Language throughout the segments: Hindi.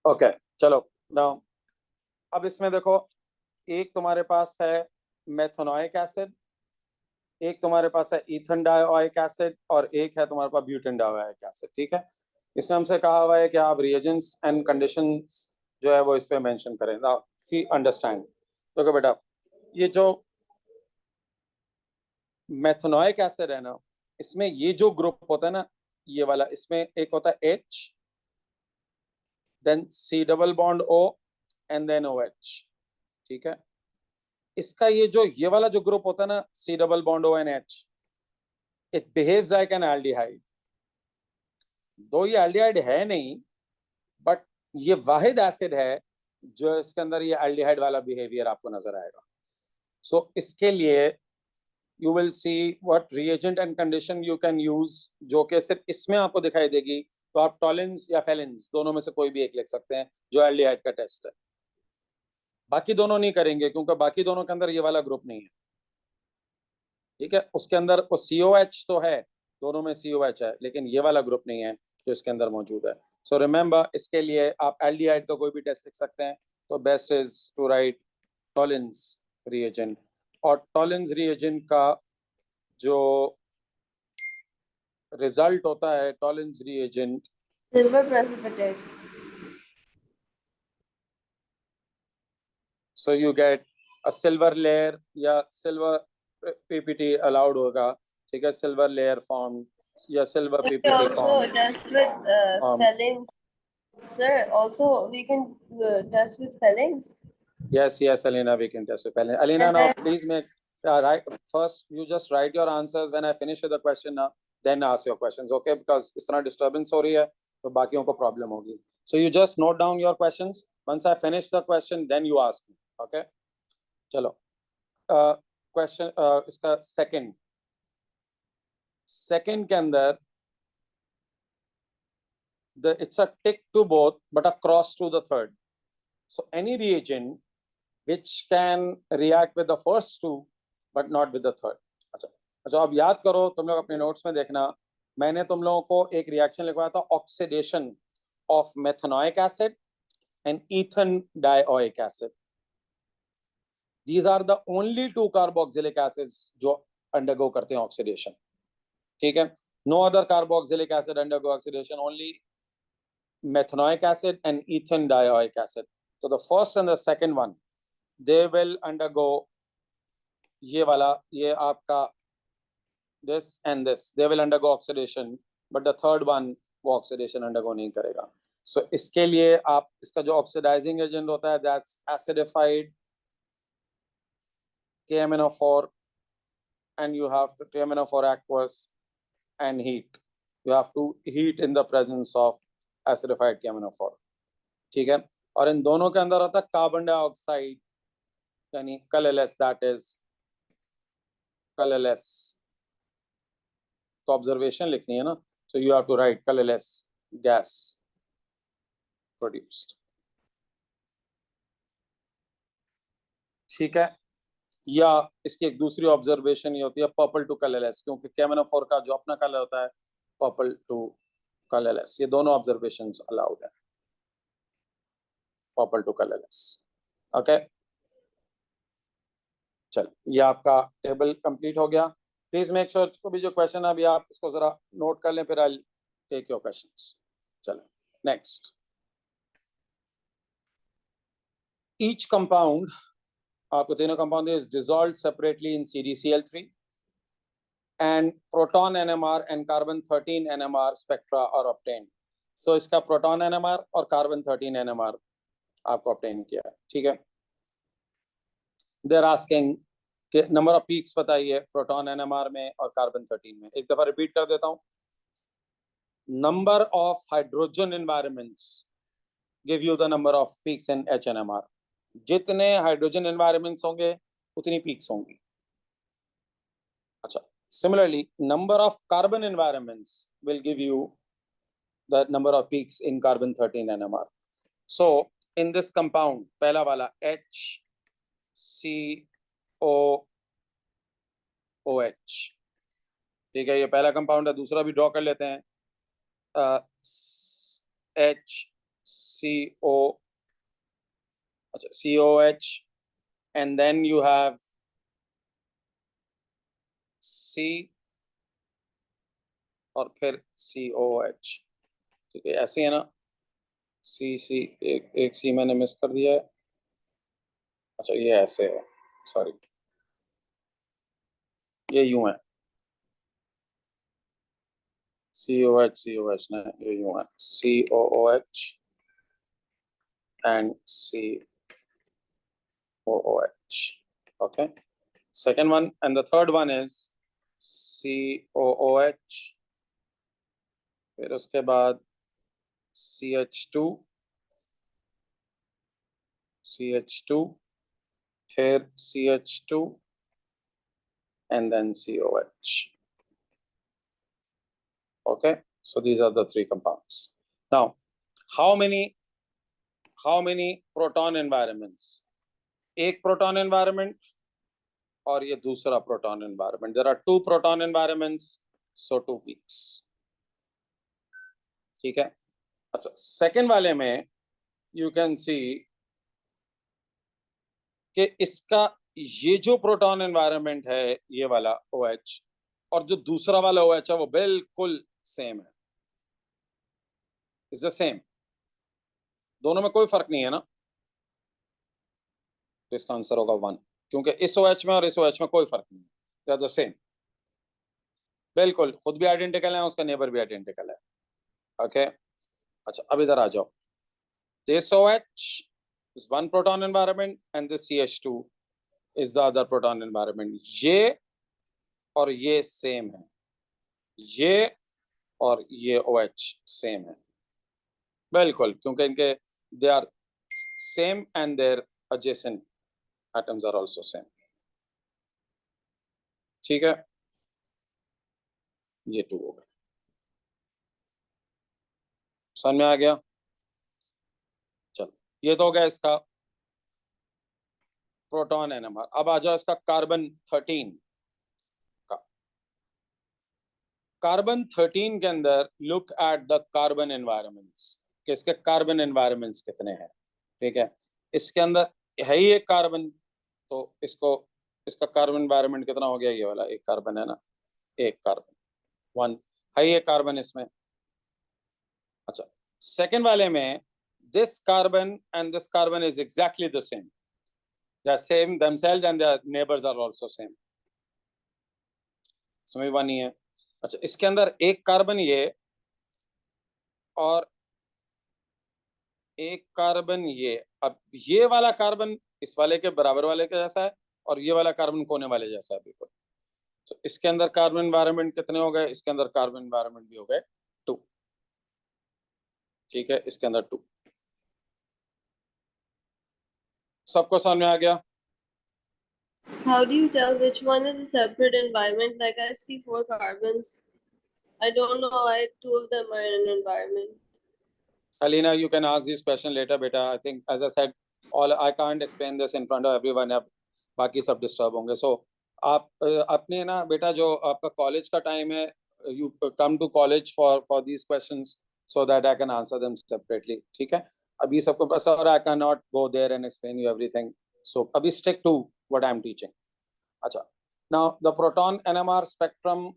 ओके चलो नाउ, अब इसमें देखो, एक तुम्हारे पास है मेथनोइक एसिड, एक तुम्हारे पास है इथन डायोइक एसिड, और एक है तुम्हारे पास ब्यूटेन डायोइक एसिड। ठीक है, इसमें हमसे कहा हुआ है कि आप रिएजेंट्स एंड कंडीशंस जो है वो इस पे मेंशन करें। नाउ सी अंडरस्टैंड, देखो बेटा, ये जो मेथनोइक एसिड है ना, इसमें ये जो ग्रुप होता है ना, ये वाला, इसमें एक होता है H, then C double bond O, and then OH। ठीक है, इसका ये वाला जो ग्रुप होता है ना, C double bond O and H, it behaves like an aldehyde. दो ये एल्डिहाइड है नहीं, बट ये वाहिद एसिड है जो इसके अंदर ये एल्डिहाइड वाला बिहेवियर आपको नजर आएगा। सो इसके लिए you will see what reagent and condition you can use, जो कि सिर्फ इसमें आपको दिखाई देगी। तो आप टॉलिन्स या फेलिन्स दोनों में से कोई भी एक लिख सकते हैं जो एल्डिहाइड का टेस्ट है। बाकी दोनों नहीं करेंगे क्योंकि बाकी दोनों के अंदर ये वाला ग्रुप नहीं है। ठीक है, उसके अंदर वो COH तो है, दोनों में COH है, लेकिन ये वाला ग्रुप नहीं है जो इसके अंदर मौजूद है। सो रिमेंबर, इसके लिए आप एल्डिहाइड का कोई भी टेस्ट लिख सकते हैं। तो best is to write Tollens reagent, और टॉलिन्स रिएजेंट का जो रिजल्ट होता है Tollens reagent, Silver precipitate. So you get a silver layer या सिल्वर PPT अलाउड होगा। ठीक है, सिल्वर लेयर फॉर्म या silver We can PPT also form. test with phalanx. Sir, also we can test with phalanx. Yes, Alina, we can test it. Alina, And now then please make right first. You just write your answers. When I finish with the question, now then ask your questions, okay? Because it's not disturbance हो रही है, तो बाकियों को problem होगी. So you just note down your questions. Once I finish the question, then you ask me, okay? चलो, question इसका second के अंदर it's a tick to both, but a cross to the third. So any reagent which can react with the first two but not with the third. अच्छा अच्छा, अब याद करो, तुम लोग अपने नोट्स में देखना, मैंने तुम लोगों को एक रिएक्शन लिखवाया था, oxidation of methanoic acid and ethanedioic acid. These are the only two carboxylic acids जो अंडरगो करते हैं ऑक्सीडेशन। ठीक है, no other carboxylic acid undergo oxidation, only methanoic acid and ethane dioic acid. So the first and the second one, they will undergo ये वाला, ये आपका this and this, they will undergo oxidation, but the third one वो oxidation undergo नहीं करेगा। So इसके लिए आप इसका जो oxidizing agent होता है, that's acidified KMnO4, and you have to KMnO4 aqueous and heat. You have to heat in the presence of acidified KMnO4। ठीक है, और इन दोनों के अंदर होता है कार्बन डाइऑक्साइड यानी कलरलेस, दैट इज कलरलेस। तो ऑब्जर्वेशन लिखनी है ना, so you have to write colourless gas produced. ठीक है, या इसकी एक दूसरी ऑब्जर्वेशन ये होती है पर्पल टू कलरलेस, क्योंकि KMnO4 का जो अपना कलर होता है पर्पल टू कलरलेस। ये दोनों ऑब्जर्वेशंस अलाउड है, पर्पल टू कलरलेस। ओके, चल ये आपका टेबल कंप्लीट हो गया। प्लीज मेक श्योर को भी जो क्वेश्चन है अभी आप इसको जरा नोट कर लें, फिर आई टेक योर क्वेश्चंस। चलो नेक्स्ट, ईच कंपाउंड, आपको तीनों compound is dissolved separately in CdCl3 and proton NMR and carbon 13 NMR spectra are obtained. So इसका प्रोटॉन NMR और कार्बन 13 NMR आपको ऑब्टेन किया है। ठीक है, दे आर आस्किंग कि नंबर ऑफ पीक्स बताइए प्रोटॉन NMR में और कार्बन 13 में। एक दफा रिपीट कर देता हूं, number of hydrogen environments give you the number of peaks in HNMR। जितने हाइड्रोजन एनवायरमेंट्स होंगे उतनी पीक्स होंगी। अच्छा, similarly number of carbon environments will give you the number of peaks in carbon 13 NMR। so in this compound पहला वाला HCOOH, ठीक है, ये पहला कंपाउंड है। दूसरा भी ड्रॉ कर लेते हैं, HCO, COH, and then you have C और फिर COH. ठीक है, ऐसे है ना. C एक C मैंने मिस कर दिया है. अच्छा ये ऐसे है, सॉरी, ये यूं है. COH ने ये यूं है, COOH and COOH. Okay. Second one and the third one is COOH. फिर उसके बाद CH2, फिर CH2 and then COH. Okay, so these are the three compounds. Now, how many proton environments? एक proton environment और ये दूसरा proton environment. There are two proton environments, so two peaks. ठीक है. अच्छा, second वाले में you can see कि इसका ये जो प्रोटॉन एनवायरनमेंट है ये वाला OH और जो दूसरा वाला OH है वो बिल्कुल सेम है, इज द सेम. दोनों में कोई फर्क नहीं है ना, तो इसका आंसर होगा 1, क्योंकि इस OH में और इस OH में कोई फर्क नहीं है, दे आर द सेम. बिल्कुल, खुद भी आइडेंटिकल है, उसका नेबर भी आइडेंटिकल है. ओके. अच्छा, अब इधर आ जाओ. This OH is one proton environment and this CH2 is the other proton environment. ये और ये सेम है, ये और ये OH सेम है बिल्कुल, क्योंकि इनके they are same and their adjacent atoms are also same. ठीक है, ये 2 हो गए. समझ में आ गया? चलो, ये तो हो गया इसका प्रोटॉन NMR. अब आ जाओ इसका कार्बन 13 का. कार्बन 13 के अंदर look at the carbon environments, कि इसके कार्बन एनवायरनमेंट्स कितने हैं. ठीक है, इसके अंदर है ही एक कार्बन, तो इसका कार्बन एनवायरनमेंट कितना हो गया, ये वाला एक कार्बन है ना, एक कार्बन 1 है ये कार्बन इसमें. अच्छा, सेकंड वाले में this carbon and this carbon is exactly the same. They are same themselves and their neighbors are also same. समझ में नहीं है? अच्छा, इसके अंदर एक कार्बन ये और एक कार्बन ये. अब ये वाला कार्बन इस वाले के बराबर वाले के जैसा है और ये वाला कार्बन कोने वाले जैसा है बिल्कुल. तो इसके अंदर कार्बन एनवायरनमेंट कितने हो गए, इसके अंदर कार्बन एनवायरनमेंट भी हो गए 2. ठीक है, इसके अंदर 2. सबको समझ में आ गया? How do you tell which one is a separate environment? Like I see 4 carbons. I don't know why 2 of them are in an environment. Alina, you can ask this question later, beta. I think, as I said, I can't explain this in front of everyone. अब बाकी सब डिस्टर्ब होंगे. So आप अपने ना बेटा, जो आपका कॉलेज का टाइम है, you come to college for these questions so that I can answer them separately. ठीक है, अभी सबको बस, और I cannot go there and explain you everything. So अभी stick to what I am teaching. अच्छा, now the proton NMR spectrum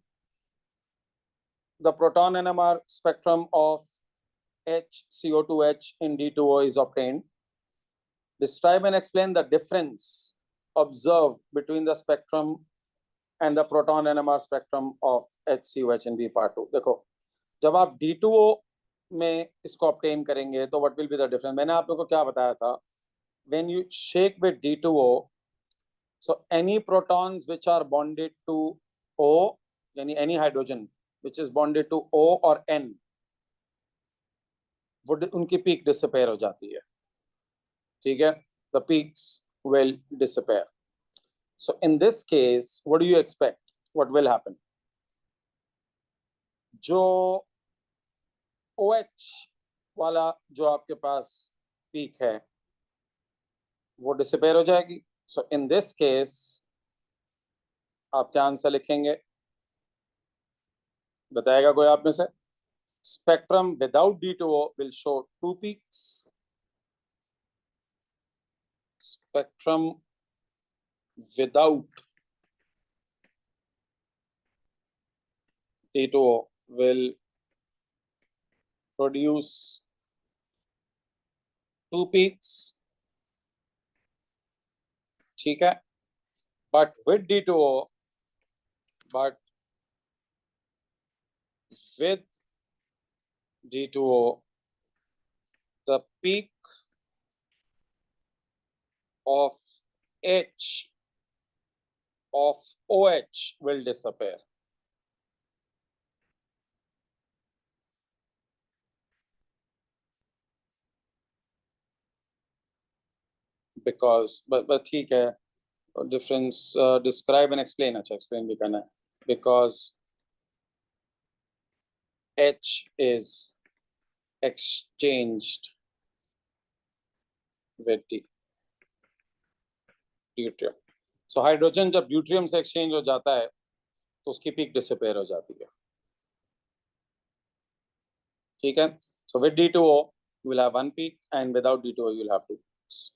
of HCO2H in D2O is obtained. Describe and explain the difference observed between the spectrum and the proton NMR spectrum of HCOH in B part 2. देखो, जब आप D2O में इसको obtain करेंगे तो what will be the difference? मैंने आप लोगों को क्या बताया था? When you shake with D2O, so any protons which are bonded to O, यानी any hydrogen which is bonded to O or N, वो उनकी पीक डिसअपेयर हो जाती है. ठीक है, the peaks will disappear. So in this case, what do you expect? What will happen? जो OH वाला जो आपके पास पीक है वो डिसअपेयर हो जाएगी. So in this case, आप क्या आंसर लिखेंगे? बताएगा कोई आप में से? Spectrum without D2O will show two peaks. Spectrum without D2O will produce two peaks. ठीक है, but with D2O, the peak of H of OH will disappear. Because, but ठीक है, difference, describe and explain. अच्छा, explain भी करना है. Because H is exchanged with deuterium. So hydrogen जब deuterium से exchange हो जाता है तो उसकी peak disappear हो जाती है. ठीक है, so with D2O you will have one peak and without D2O you will have two peaks.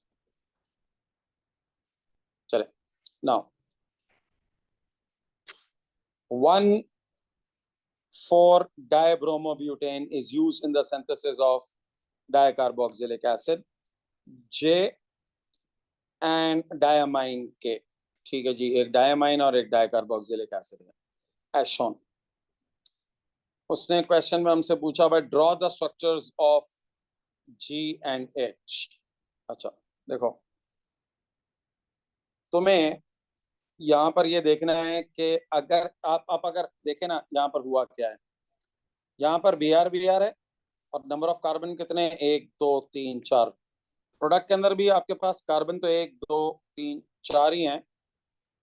चले, now 1,4-dibromobutane is used in the synthesis of dicarboxylic acid, J and diamine K. ठीक है जी, एक डायमाइन और एक डाइकार्बोक्सिलिक एसिड है, as shown. उसने क्वेश्चन में हमसे पूछा भाई draw the structures of G and H. अच्छा देखो, तुम्हें यहाँ पर ये देखना है कि अगर आप अगर देखें ना, यहाँ पर हुआ क्या है. यहाँ पर Br है और नंबर ऑफ कार्बन कितने, 1 2 3 4. प्रोडक्ट के अंदर भी आपके पास कार्बन तो 1 2 3 4 ही हैं,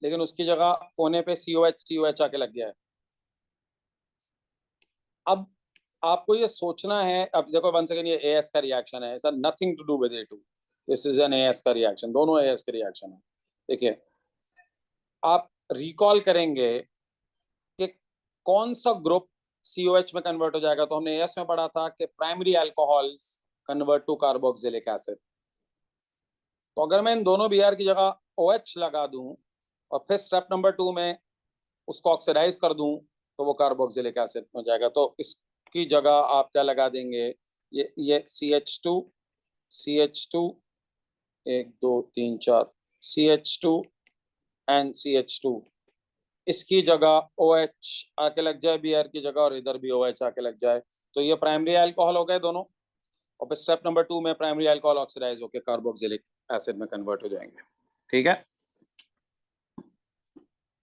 लेकिन उसकी जगह कोने पे COH आके लग गया है. अब आपको ये सोचना है, अब देखो वन सेकेंड, ये AS का रिएक्शन है, ऐसा nothing to do with A2. This is an AS का रिएक्शन, दोनों AS के रिएक्शन है. देखिए, आप रिकॉल करेंगे कि कौन सा ग्रुप COH में कन्वर्ट हो जाएगा. तो हमने AS में पढ़ा था कि primary alcohols convert to carboxylic acid. तो अगर मैं इन दोनों Br की जगह OH लगा दूं और फिर स्टेप नंबर 2 में उसको ऑक्सीडाइज कर दूं तो वो कार्बोक्सिलिक एसिड हो जाएगा. तो इसकी जगह आप क्या लगा देंगे, ये CH2 1 2 3 4 CH2 एंड CH2, इसकी जगह OH आके लग जाए Br की जगह और इधर भी OH आके लग जाए, तो ये प्राइमरी अल्कोहल हो गए दोनों. और फिर स्टेप नंबर 2 में प्राइमरी अल्कोहल ऑक्सीडाइज होकर कार्बोक्सिलिक एसिड में कन्वर्ट हो जाएंगे. ठीक है,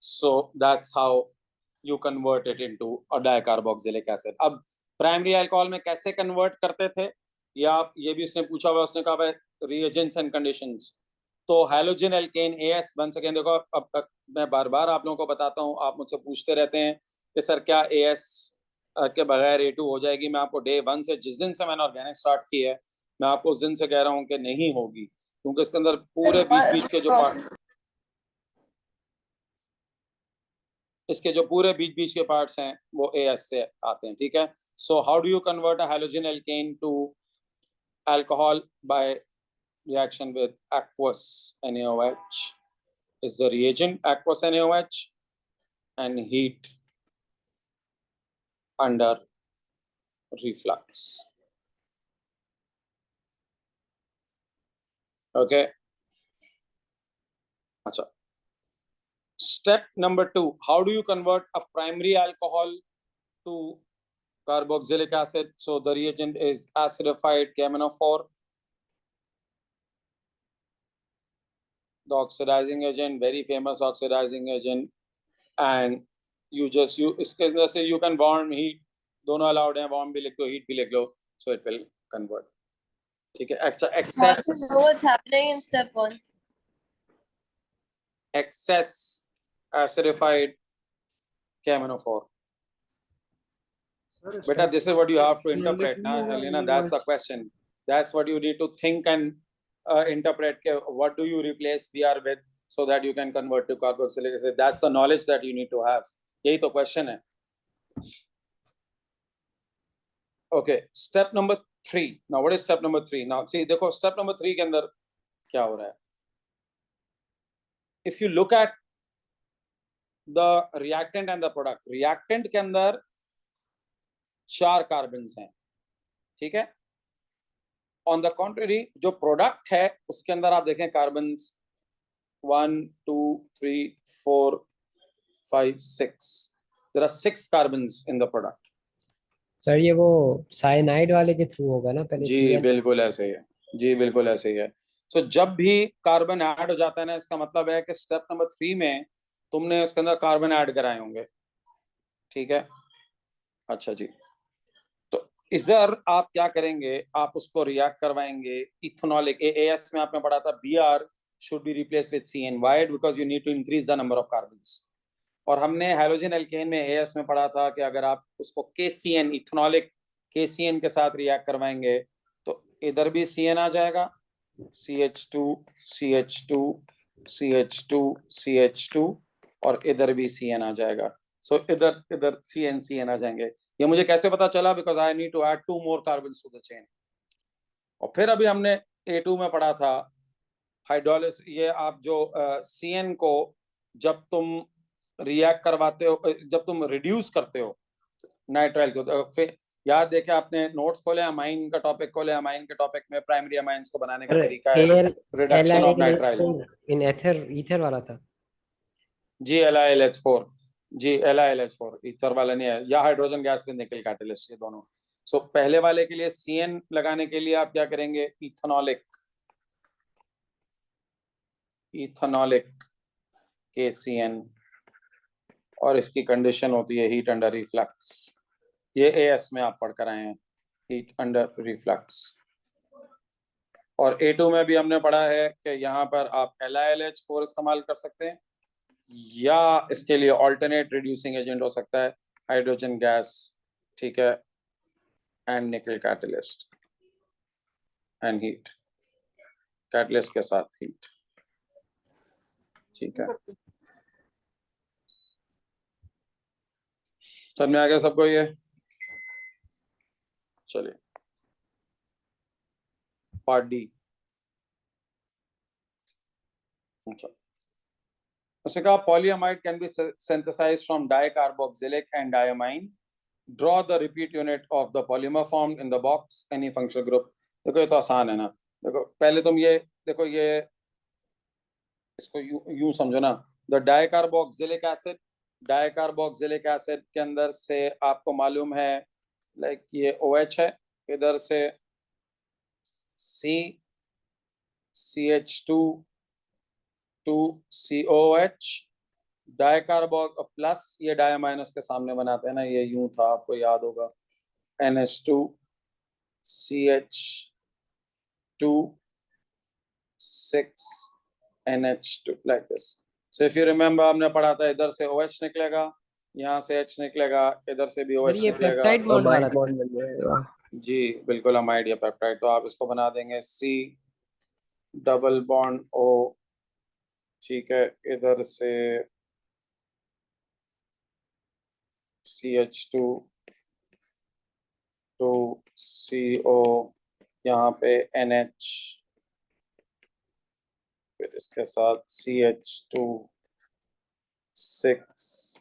so that's how you convert it into a dicarboxylic acid. अब प्राइमरी अल्कोहल में कैसे कन्वर्ट करते थे, या आप ये भी उसने पूछा हुआ, उसने कहा भाई रिएजेंट्स एंड कंडीशंस. तो हैलोजन एल्केन AS बन सके. देखो अब मैं बार बार आप लोगों को बताता हूँ, आप मुझसे पूछते रहते हैं कि सर क्या AS के बगैर A2 हो जाएगी. मैं आपको डे 1 से, जिस दिन से मैंने ऑर्गेनिक स्टार्ट की है, मैं आपको उस दिन से कह रहा हूँ कि नहीं होगी, क्योंकि इसके अंदर पूरे बीच के जो पार्ट, इसके जो पूरे बीच के पार्ट्स हैं वो AS से आते हैं. ठीक है, so how do you convert a halogen alkane to alcohol by reaction with aqueous NaOH is the reagent, aqueous NaOH, and heat under reflux. Okay. Achha. Step number 2, how do you convert a primary alcohol to carboxylic acid? So the reagent is acidified KMnO4. The oxidizing agent, very famous oxidizing agent, and you इसके अंदर से you can warm, heat, दोनों allowed हैं. warm भी लिख दो, heat भी लिख लो, so it will convert. ठीक है, excess. What's happening in step 1? Excess acidified KMnO4. Beta, this is what you have to interpret. Now, Helena, that's the question. That's what you need to think and interpret. What do you replace Br with so that you can convert to carboxylic acid? That's the knowledge that you need to have. यही तो question है. Okay, step number 3. Now, what is step number 3? Now, see, देखो step number 3 के अंदर क्या हो रहा है? If you look at the reactant and the product, reactant के अंदर 4 कार्बन्स हैं, ठीक है? On the contrary, जो प्रोडक्ट है उसके अंदर आप देखें carbons 1, 2, 3, 4, 5, 6. There are 6 carbons in the product. Sir ये वो साइनाइड वाले के थ्रू होगा ना, पहले जी CN बिल्कुल ऐसे ही है, जी बिल्कुल ऐसे ही है. सो जब भी कार्बन ऐड हो जाता है ना, इसका मतलब है कि स्टेप नंबर 3 में तुमने उसके अंदर कार्बन ऐड कराए होंगे, ठीक है? अच्छा जी, तो इधर आप क्या करेंगे, आप उसको रिएक्ट करवाएंगे. इथेनॉलिक AAS में आपने पढ़ा था Br should be replaced with CN. Why? Because you need to increase the number of carbons. और हमने हैलोजन एल्केन में AS में पढ़ा था कि अगर आप उसको KCN इथेनॉलिक KCN के साथ रिएक्ट करवाएंगे तो इधर भी CN आ जाएगा, CH2 CH2 CH2 CH2 और इधर भी CN आ जाएगा. सो इधर इधर CN आ जाएंगे. ये मुझे कैसे पता चला? Because I need to add 2 more carbons to the chain. और फिर अभी हमने A2 में पढ़ा था हाइड्रोलिस. ये आप जो CN को जब तुम रिएक्ट करवाते हो, जब तुम रिड्यूस करते हो नाइट्राइल को, तो फिर याद देखे आपने नोट्स खोले, अमाइन का टॉपिक खोले. अमाइन के टॉपिक में प्राइमरी अमाइंस को बनाने का तरीका है reduction of nitrile. In ether वाला था जी LiLH4, जी LiLH4 ईथर वाला नहीं है, या हाइड्रोजन गैस विद निकल कैटलिस्ट, ये दोनों. सो पहले वाले के लिए CN लगाने के लिए आप क्या करेंगे? इथेनॉलिक KCN, और इसकी कंडीशन होती है हीट अंडर रिफ्लक्स. ये AS में आप पढ़ कर आए हैं, हीट अंडर रिफ्लक्स. और A2 में भी हमने पढ़ा है कि यहाँ पर आप LiLH4 इस्तेमाल कर सकते हैं, या इसके लिए ऑल्टरनेट रिड्यूसिंग एजेंट हो सकता है हाइड्रोजन गैस, ठीक है, एंड निकल कैटलिस्ट एंड हीट, कैटलिस्ट के साथ हीट, ठीक है. समझ में आ गया सबको ये? चलिए पार्ट डी. अच्छा, उसने कहा polyamide can be synthesised from dicarboxylic and diamine. Draw the repeat unit of the polymer formed in the box any functional group. देखो ये तो आसान है ना. देखो पहले तुम ये देखो, ये इसको यूं समझो ना. द डाइकार्बोक्सिलिक एसिड के अंदर से आपको मालूम है लाइक ये OH है, इधर से CH2 COH, डाइकार्बोक प्लस ये डाई माइनस के सामने बनाते हैं ना, ये यूं था, आपको याद होगा, NH2 CH2 6 NH2 like this. So if you remember हमने पढ़ा था इधर से OH निकलेगा, यहाँ से H निकलेगा, इधर से भी OH ये निकलेगा. पेप्टाइड बॉन्ड वाला था. बन जाएगा. जी बिल्कुल अमाइड या पेप्टाइड. तो आप इसको बना देंगे C डबल बॉन्ड O, ठीक है, इधर से CH2 2 CO, यहाँ पे NH, फिर इसके साथ CH2 6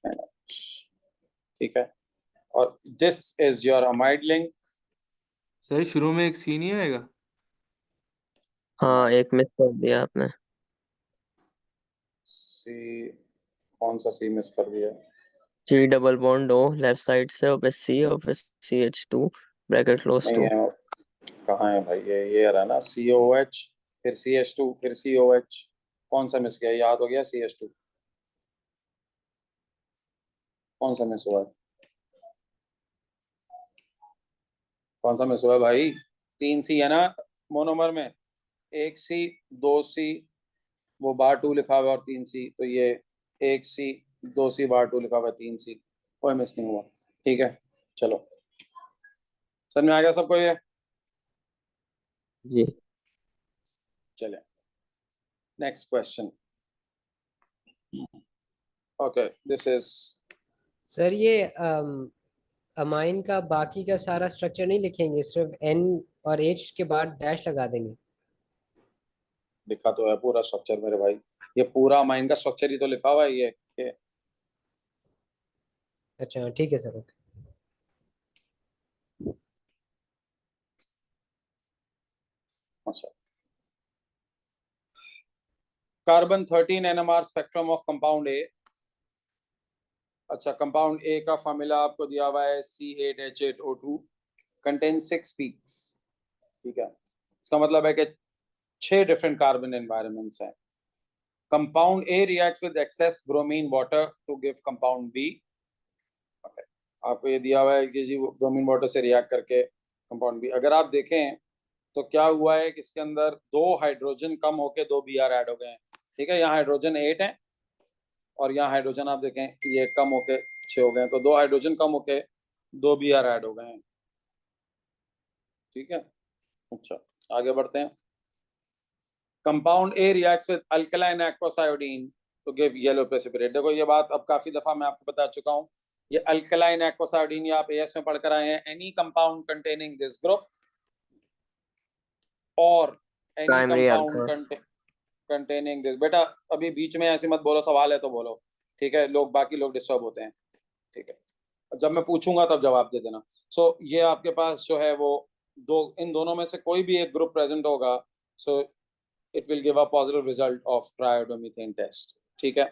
NH, ठीक है. और this is your amide link. Sir शुरू में एक सी नहीं आएगा? हाँ, एक मिस कर दिया आपने. C कौन सा C मिस कर दिया? C double bond O left side से, और फिर C और फिर CH2 ब्रैकेट क्लोज नहीं टू. है, कहाँ है भाई? ये रहा ना, COH, फिर CH2, फिर COH. कौन सा मिस किया? याद हो गया CH2. कौन सा मिस हुआ है? कौन सा मिस हुआ है भाई? 3 C है ना मोनोमर में, 1 C 2 C, वो बार 2 लिखा हुआ है, और 3 C, तो ये 1 C 2 C बार 2 लिखा हुआ है, 3 C, कोई मिस नहीं हुआ. ठीक है, चलो समझ में आ गया सबको ये? जी. चले next question. Okay, this is sir ये अमाइन का बाकी का सारा स्ट्रक्चर नहीं लिखेंगे, सिर्फ N और H के बाद डैश लगा देंगे। लिखा तो है पूरा स्ट्रक्चर मेरे भाई, ये पूरा अमाइन का स्ट्रक्चर ही तो लिखा हुआ है ये। अच्छा ठीक है सर, ओके। अच्छा, carbon 13 NMR spectrum of compound A. अच्छा, कंपाउंड ए का फॉर्मूला आपको दिया हुआ है C8H8O2, कंटेन 6 पीक्स। ठीक है, इसका मतलब है कि 6 डिफरेंट कार्बन एनवायरनमेंट्स हैं। Compound A reacts with excess bromine water to give compound B. आपको ये दिया हुआ है कि जी ब्रोमीन वाटर से रिएक्ट करके कंपाउंड बी। अगर आप देखें तो क्या हुआ है कि इसके अंदर 2 हाइड्रोजन कम होके 2 Br ऐड हो गए हैं। ठीक है, यहाँ हाइड्रोजन 8 है और यहाँ हाइड्रोजन आप देखें ये कम होके 6 हो गए हैं, तो 2 हाइड्रोजन कम होके 2 Br ऐड हो गए हैं। ठीक है, अच्छा आगे बढ़ते हैं। Compound A reacts with alkaline aqueous iodine to give yellow precipitate. देखो ये बात अब काफी दफा मैं आपको बता चुका हूँ, ये अल्कलाइन एक्वस आयोडीन ये आप एएस में पढ़कर आए हैं, any compound containing this group और any Primary compound alcohol. Containing this. बेटा अभी बीच में ऐसे मत बोलो, सवाल है तो बोलो, ठीक है, लोग बाकी लोग डिस्टर्ब होते हैं। ठीक है, जब मैं पूछूंगा तब जवाब दे देना। सो ये आपके पास जो है वो इन दोनों में से कोई भी एक ग्रुप प्रेजेंट होगा, so it will give a positive result of triiodomethane test. ठीक है,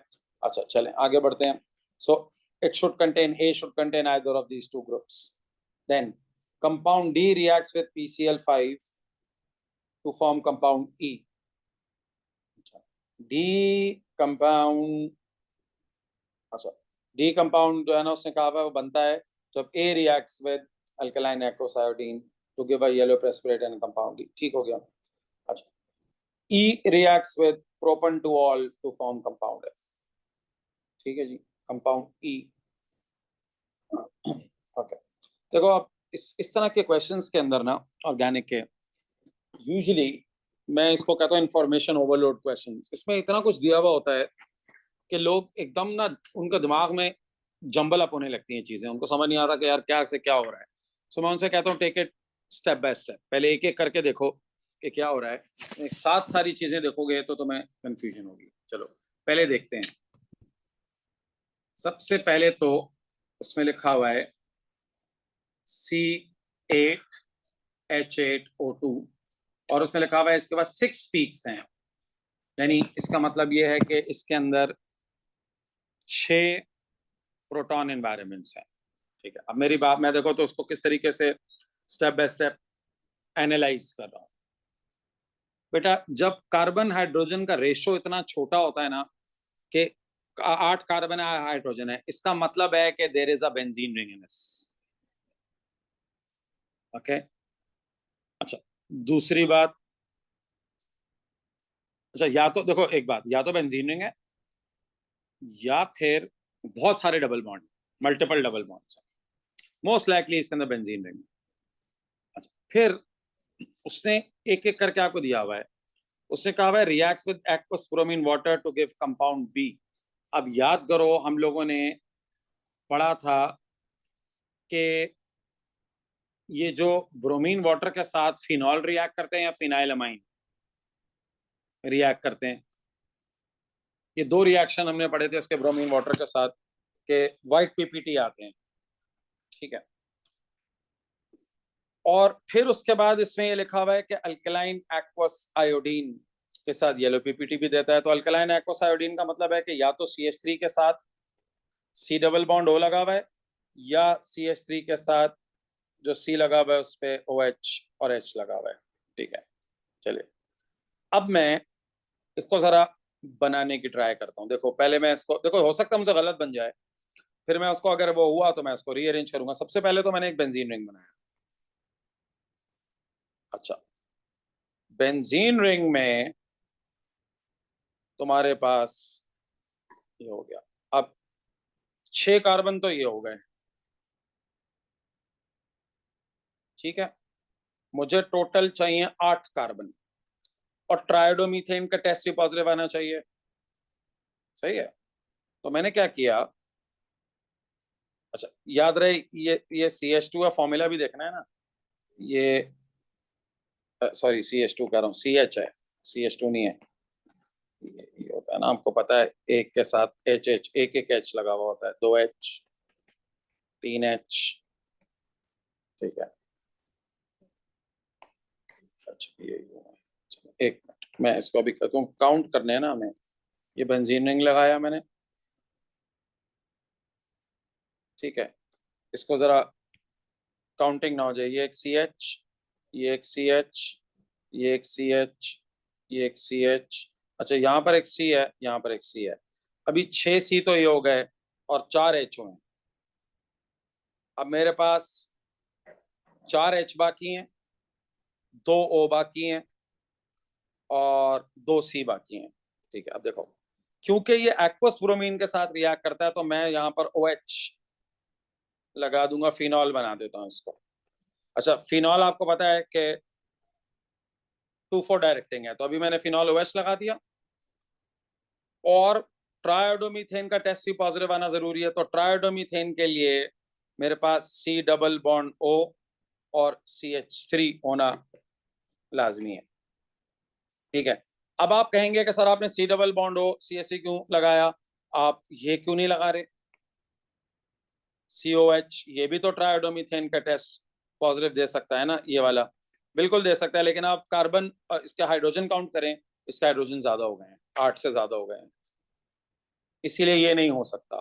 अच्छा चलें आगे बढ़ते हैं। So it should contain, A should contain either of these 2 groups. Then compound D reacts with PCl5 to form compound E। D compound, अच्छा डी कंपाउंड जो है ना उसने कहा हुआ है वो बनता है जब A reacts with alkaline aqueous iodine to give a yellow precipitate and compound D. ठीक हो गया। अच्छा, E reacts with propan-2-ol to form compound F। ठीक है जी, कंपाउंड E। ओके, देखो आप इस तरह के क्वेश्चंस के अंदर ना ऑर्गेनिक के यूजुअली मैं इसको कहता हूँ इंफॉर्मेशन ओवरलोड क्वेश्चंस। इसमें इतना कुछ दिया हुआ होता है कि लोग एकदम ना उनका दिमाग में जंबल अप होने लगती हैं चीजें, उनको समझ नहीं आता कि यार क्या से क्या हो रहा है। सो मैं उनसे कहता हूँ take it step by step, पहले एक एक करके देखो कि क्या हो रहा है। एक साथ सारी चीजें देखोगे तो तुम्हें कंफ्यूजन होगी। चलो पहले देखते हैं। सबसे पहले तो उसमें लिखा हुआ है C8H8O2 और उसमें लिखा हुआ है इसके पास 6 पीक्स हैं, यानी इसका मतलब ये है कि इसके अंदर 6 प्रोटॉन एनवायरनमेंट्स हैं। ठीक है, अब मेरी बात मैं देखो तो उसको किस तरीके से स्टेप बाय स्टेप एनालाइज कर रहा हूँ। बेटा जब कार्बन हाइड्रोजन का रेशो इतना छोटा होता है ना कि 8 कार्बन हाइड्रोजन है, इसका मतलब है कि there is a benzene ring in this. Okay, अच्छा दूसरी बात, अच्छा या तो देखो एक बात, या तो बेंजीन रिंग है या फिर बहुत सारे double bond, multiple double bonds, most likely इसके अंदर बेंजीन रिंग। अच्छा फिर उसने एक एक करके आपको दिया हुआ है, उसने कहा हुआ है reacts with aqueous bromine water to give compound B. अब याद करो हम लोगों ने पढ़ा था कि ये जो ब्रोमीन वाटर के साथ फिनॉल रिएक्ट करते हैं या फिनाइल अमाइन रिएक्ट करते हैं, ये 2 रिएक्शन हमने पढ़े थे इसके ब्रोमीन वाटर के साथ के व्हाइट पीपीटी आते हैं। ठीक है, और फिर उसके बाद इसमें ये लिखा हुआ है कि अल्कलाइन एक्वस आयोडीन के साथ येलो पीपीटी भी देता है। तो अल्कलाइन एक्वस आयोडीन का मतलब है कि या तो CH3 के साथ C डबल बॉन्ड O लगा हुआ है या CH3 के साथ जो C लगा हुआ है उस पर OH और H लगा हुआ है। ठीक है, चलिए अब मैं इसको जरा बनाने की ट्राई करता हूँ। देखो पहले मैं इसको, देखो हो सकता है मुझे गलत बन जाए, फिर मैं उसको अगर वो हुआ तो मैं इसको रीअरेंज करूंगा। सबसे पहले तो मैंने एक बेंजीन रिंग बनाया। अच्छा, बेंजीन रिंग में तुम्हारे पास ये हो गया, अब 6 कार्बन तो ये हो गए। ठीक है, मुझे टोटल चाहिए 8 कार्बन और ट्राइडोमीथेन का टेस्ट भी पॉजिटिव आना चाहिए। सही है, तो मैंने क्या किया, अच्छा याद रहे ये CH2 का फॉर्मूला भी देखना है ना, ये सॉरी CH2 कह रहा हूँ, CH है, CH2 नहीं है। ये होता है ना, आपको पता है, एक के साथ HH, एक H लगा हुआ होता है, 2H 3H, ठीक है। अच्छा ये हुआ है। चलो, एक मिनट, मैं इसको अभी काउंट करने हैं ना हमें। ये बेंजीन रिंग लगाया मैंने, ठीक है, इसको जरा काउंटिंग ना हो जाए। ये एक CH, ये एक CH, ये एक CH, ये एक CH, अच्छा यहाँ पर एक C है, यहाँ पर एक C है। अभी 6 C तो ये हो गए और 4 H हुए। अब मेरे पास 4 H बाकी हैं, 2 O बाकी हैं और 2 C बाकी हैं, ठीक है। अब देखो, क्योंकि ये एक्वस ब्रोमीन के साथ रिएक्ट करता है तो मैं यहाँ पर OH लगा दूंगा, फिनॉल बना देता हूँ इसको। अच्छा फिनॉल आपको पता है कि 2,4 डायरेक्टिंग है, तो अभी मैंने फिनॉल OH लगा दिया। और ट्रायोडोमीथेन का टेस्ट भी पॉजिटिव आना जरूरी है, तो ट्रायोडोमीथेन के लिए मेरे पास C डबल बॉन्ड O और CH3 होना लाजमी है, ठीक है। अब आप कहेंगे कि सर आपने C double bond O CH3 क्यों लगाया, आप ये क्यों नहीं लगा रहे COH? ये भी तो ट्रायोडोमीथेन का टेस्ट पॉजिटिव दे सकता है ना, ये वाला बिल्कुल दे सकता है, लेकिन आप कार्बन इसके हाइड्रोजन काउंट करें, इसके हाइड्रोजन ज्यादा हो गए हैं, 8 से ज्यादा हो गए हैं, इसीलिए ये नहीं हो सकता,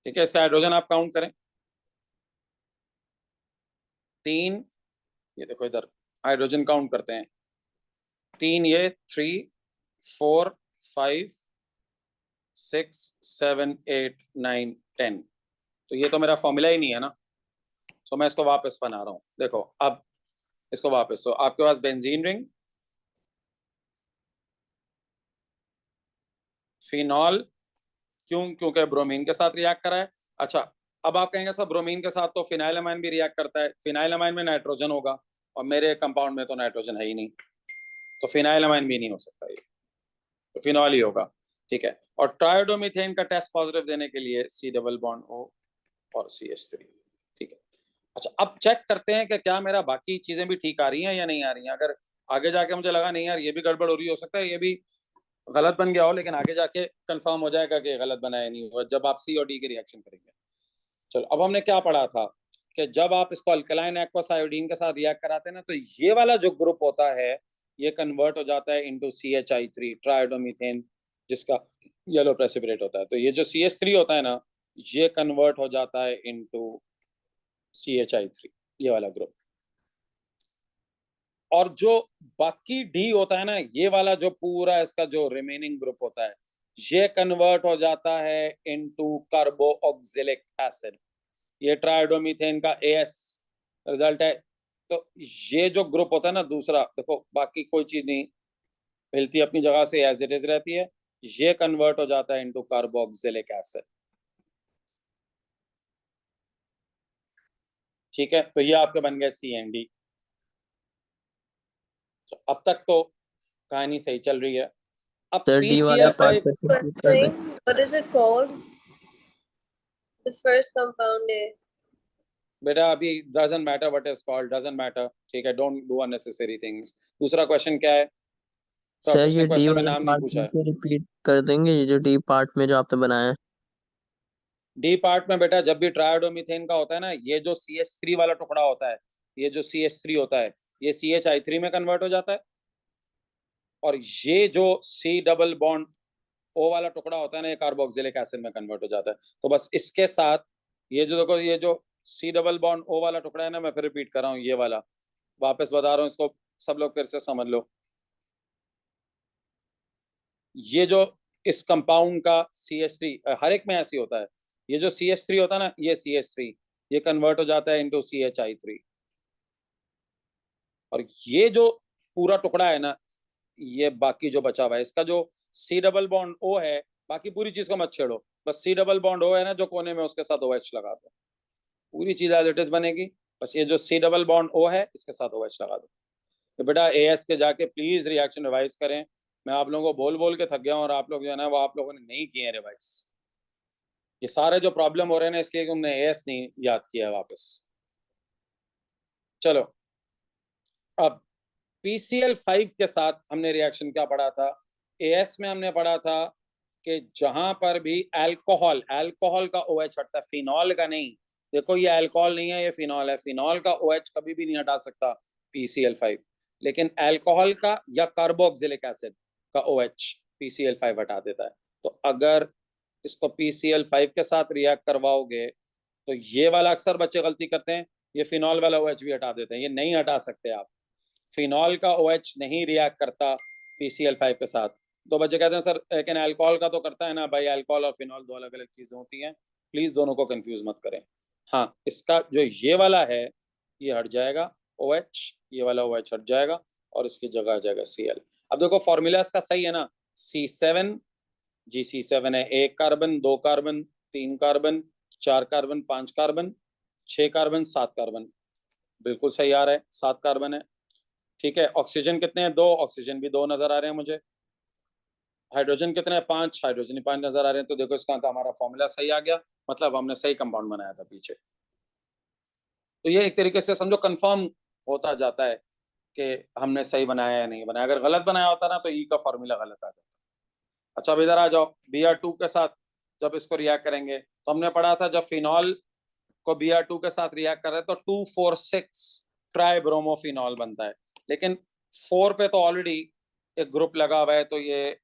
ठीक है। इसका हाइड्रोजन आप काउंट करें, 3, ये देखो इधर हाइड्रोजन काउंट करते हैं, 3 ये 3 4 5 6 7 8 9 10, तो ये तो मेरा फॉर्मूला ही नहीं है ना, तो मैं इसको वापस बना रहा हूं। देखो अब इसको वापस, तो आपके पास बेंजीन रिंग, फिनॉल, क्योंकि ब्रोमीन के साथ रिएक्ट करा है। अच्छा अब आप कहेंगे सर ब्रोमीन के साथ तो फिनाइलमाइन भी रिएक्ट करता है, फिनाइलमाइन में नाइट्रोजन होगा और मेरे कंपाउंड में तो नाइट्रोजन है ही नहीं, तो फिनाइलमाइन भी नहीं हो सकता, ये तो फिनॉल ही होगा, ठीक है। और ट्रायोडोमीथेन का टेस्ट पॉजिटिव देने के लिए C डबल बॉन्ड O और CH3, ठीक है। अच्छा अब चेक करते हैं कि क्या मेरा बाकी चीजें भी ठीक आ रही हैं या नहीं आ रही हैं। अगर आगे जाके मुझे लगा नहीं यार ये भी गड़बड़ हो रही, हो सकता है ये भी गलत बन गया हो, लेकिन आगे जाके कंफर्म हो जाएगा कि गलत बना है नहीं हुआ जब आप C और D के रिएक्शन करेंगे। चलो अब हमने क्या पढ़ा था कि जब आप इसको अल्कलाइन एक्वस आयोडीन के साथ रिएक्ट कराते हैं ना, तो ये वाला जो ग्रुप होता है ये कन्वर्ट हो जाता है इनटू CH3 ट्रायोडोमीथेन, जिसका येलो प्रेसिपिटेट होता है। तो ये जो CH3 होता है ना, ये कन्वर्ट हो जाता है इनटू CH3, ये वाला ग्रुप। और जो बाकी D होता है ना, ये वाला जो पूरा इसका जो रिमेनिंग ग्रुप होता है, ये कन्वर्ट हो जाता है इनटू कार्बोक्सिलिक एसिड। ये ट्रायोडोमीथेन का AS रिजल्ट है। तो ये जो ग्रुप होता है ना दूसरा, देखो बाकी कोई चीज नहीं हिलती, अपनी जगह से एज इट इज रहती है, ये कन्वर्ट हो जाता है इनटू कार्बोक्सिलिक एसिड, ठीक है। तो ये आपके बन गए CND। तो अब तक तो कहानी सही चल रही है। अब सर डी वाला PCl पार्ट टाइप, फिर से First repeat कर दें। thing, what is it called? The first compound A. बेटा अभी doesn't matter what is called, doesn't matter, ठीक है, डोंट डू अननेसेसरी थिंग्स। दूसरा क्वेश्चन क्या है? तो सर उसने ये डी क्वेश्चन में वाला नाम नहीं पार्ट पूछा फिर है। से रिपीट कर देंगे, ये जो डी पार्ट में जो आपने बनाया है। डी पार्ट में बेटा जब भी ट्रायोडोमीथेन का होता है ना, ये जो CH3 वाला टुकड़ा होता है, ये जो CH3 होता है, ये CHI3 में कन्वर्ट हो जाता है। और ये जो C डबल बॉन्ड O वाला टुकड़ा होता है ना, ये कार्बोक्सिलिक एसिड में कन्वर्ट हो जाता है। तो बस इसके साथ ये जो देखो, ये जो C डबल बॉन्ड O वाला टुकड़ा है ना, मैं फिर रिपीट कर रहा हूँ, ये वाला वापस बता रहा हूँ, इसको सब लोग फिर से समझ लो। ये जो इस कंपाउंड का CH3 हर एक में ऐसे होता है, ये जो CH3 होता है ना, ये CH3 ये कन्वर्ट हो जाता है इनटू CHI3। और ये जो पूरा टुकड़ा है ना, ये बाकी जो बचा हुआ है, इसका जो C डबल बॉन्ड O है, बाकी पूरी चीज को मत छेड़ो, बस C डबल बॉन्ड O है ना जो कोने में, उसके साथ OH लगा दो, पूरी चीज एज इट इज बनेगी। बस ये जो C डबल बॉन्ड O है, इसके साथ OH लगा दो। तो बेटा AS के जाके प्लीज रिएक्शन रिवाइज करें। मैं आप लोगों को बोल बोल के थक गया हूँ और आप लोग जो है ना वो आप लोगों ने नहीं किए रिवाइज, ये सारे जो प्रॉब्लम हो रहे हैं ना इसलिए कि हमने एएस नहीं याद किया है वापस। चलो अब PCl5 के साथ हमने रिएक्शन क्या पढ़ा था? एएस में हमने पढ़ा था कि जहां पर भी अल्कोहल का OH हटता है, फिनॉल का नहीं। देखो ये अल्कोहल नहीं है, ये फिनॉल है। फिनॉल का OH कभी भी नहीं हटा सकता PCl5, लेकिन अल्कोहल का या कार्बोक्सिलिक एसिड का OH PCl5 हटा देता है। तो अगर इसको PCl5 के साथ रिएक्ट करवाओगे तो ये वाला अक्सर बच्चे गलती करते हैं, ये फिनॉल वाला OH भी हटा देते हैं। ये नहीं हटा सकते आप, फिनॉल का OH नहीं रिएक्ट करता PCl5 के साथ। तो बच्चे कहते हैं सर लेकिन अल्कोहल का तो करता है ना। भाई अल्कोहल और फिनॉल दो अलग अलग चीजें होती हैं, प्लीज दोनों को कंफ्यूज मत करें। हाँ, इसका जो ये वाला है ये हट जाएगा OH, ये वाला OH हट जाएगा और इसकी जगह आ जाएगा Cl। अब देखो फॉर्मूला इसका सही है ना, C7 GC7 है, 1 carbon 2 carbon 3 carbon 4 carbon 5 carbon 6 carbon 7 carbon, बिल्कुल सही आ रहा है, 7 कार्बन है। ठीक है, ऑक्सीजन कितने हैं? 2, ऑक्सीजन भी 2 नजर आ रहे हैं मुझे। हाइड्रोजन कितने हैं? 5, हाइड्रोजन ही 5 नजर आ रहे हैं। तो देखो इसका हमारा फॉर्मूला सही आ गया, मतलब हमने सही कंपाउंड बनाया था पीछे। तो ये एक तरीके से समझो कंफर्म होता जाता है कि हमने सही बनाया या नहीं बनाया। अगर गलत बनाया होता ना तो ई का फॉर्मूला गलत आ जाता। अच्छा अब इधर आ जाओ, Br2 के साथ जब इसको रिएक्ट करेंगे तो हमने पढ़ा था जब फिनॉल को Br2 के साथ रिएक्ट कर रहे हैं तो 2,4,6 ट्राइब्रोमोफिनॉल बनता है। लेकिन 4 पे तो ऑलरेडी एक ग्रुप लगा हुआ है, तो ये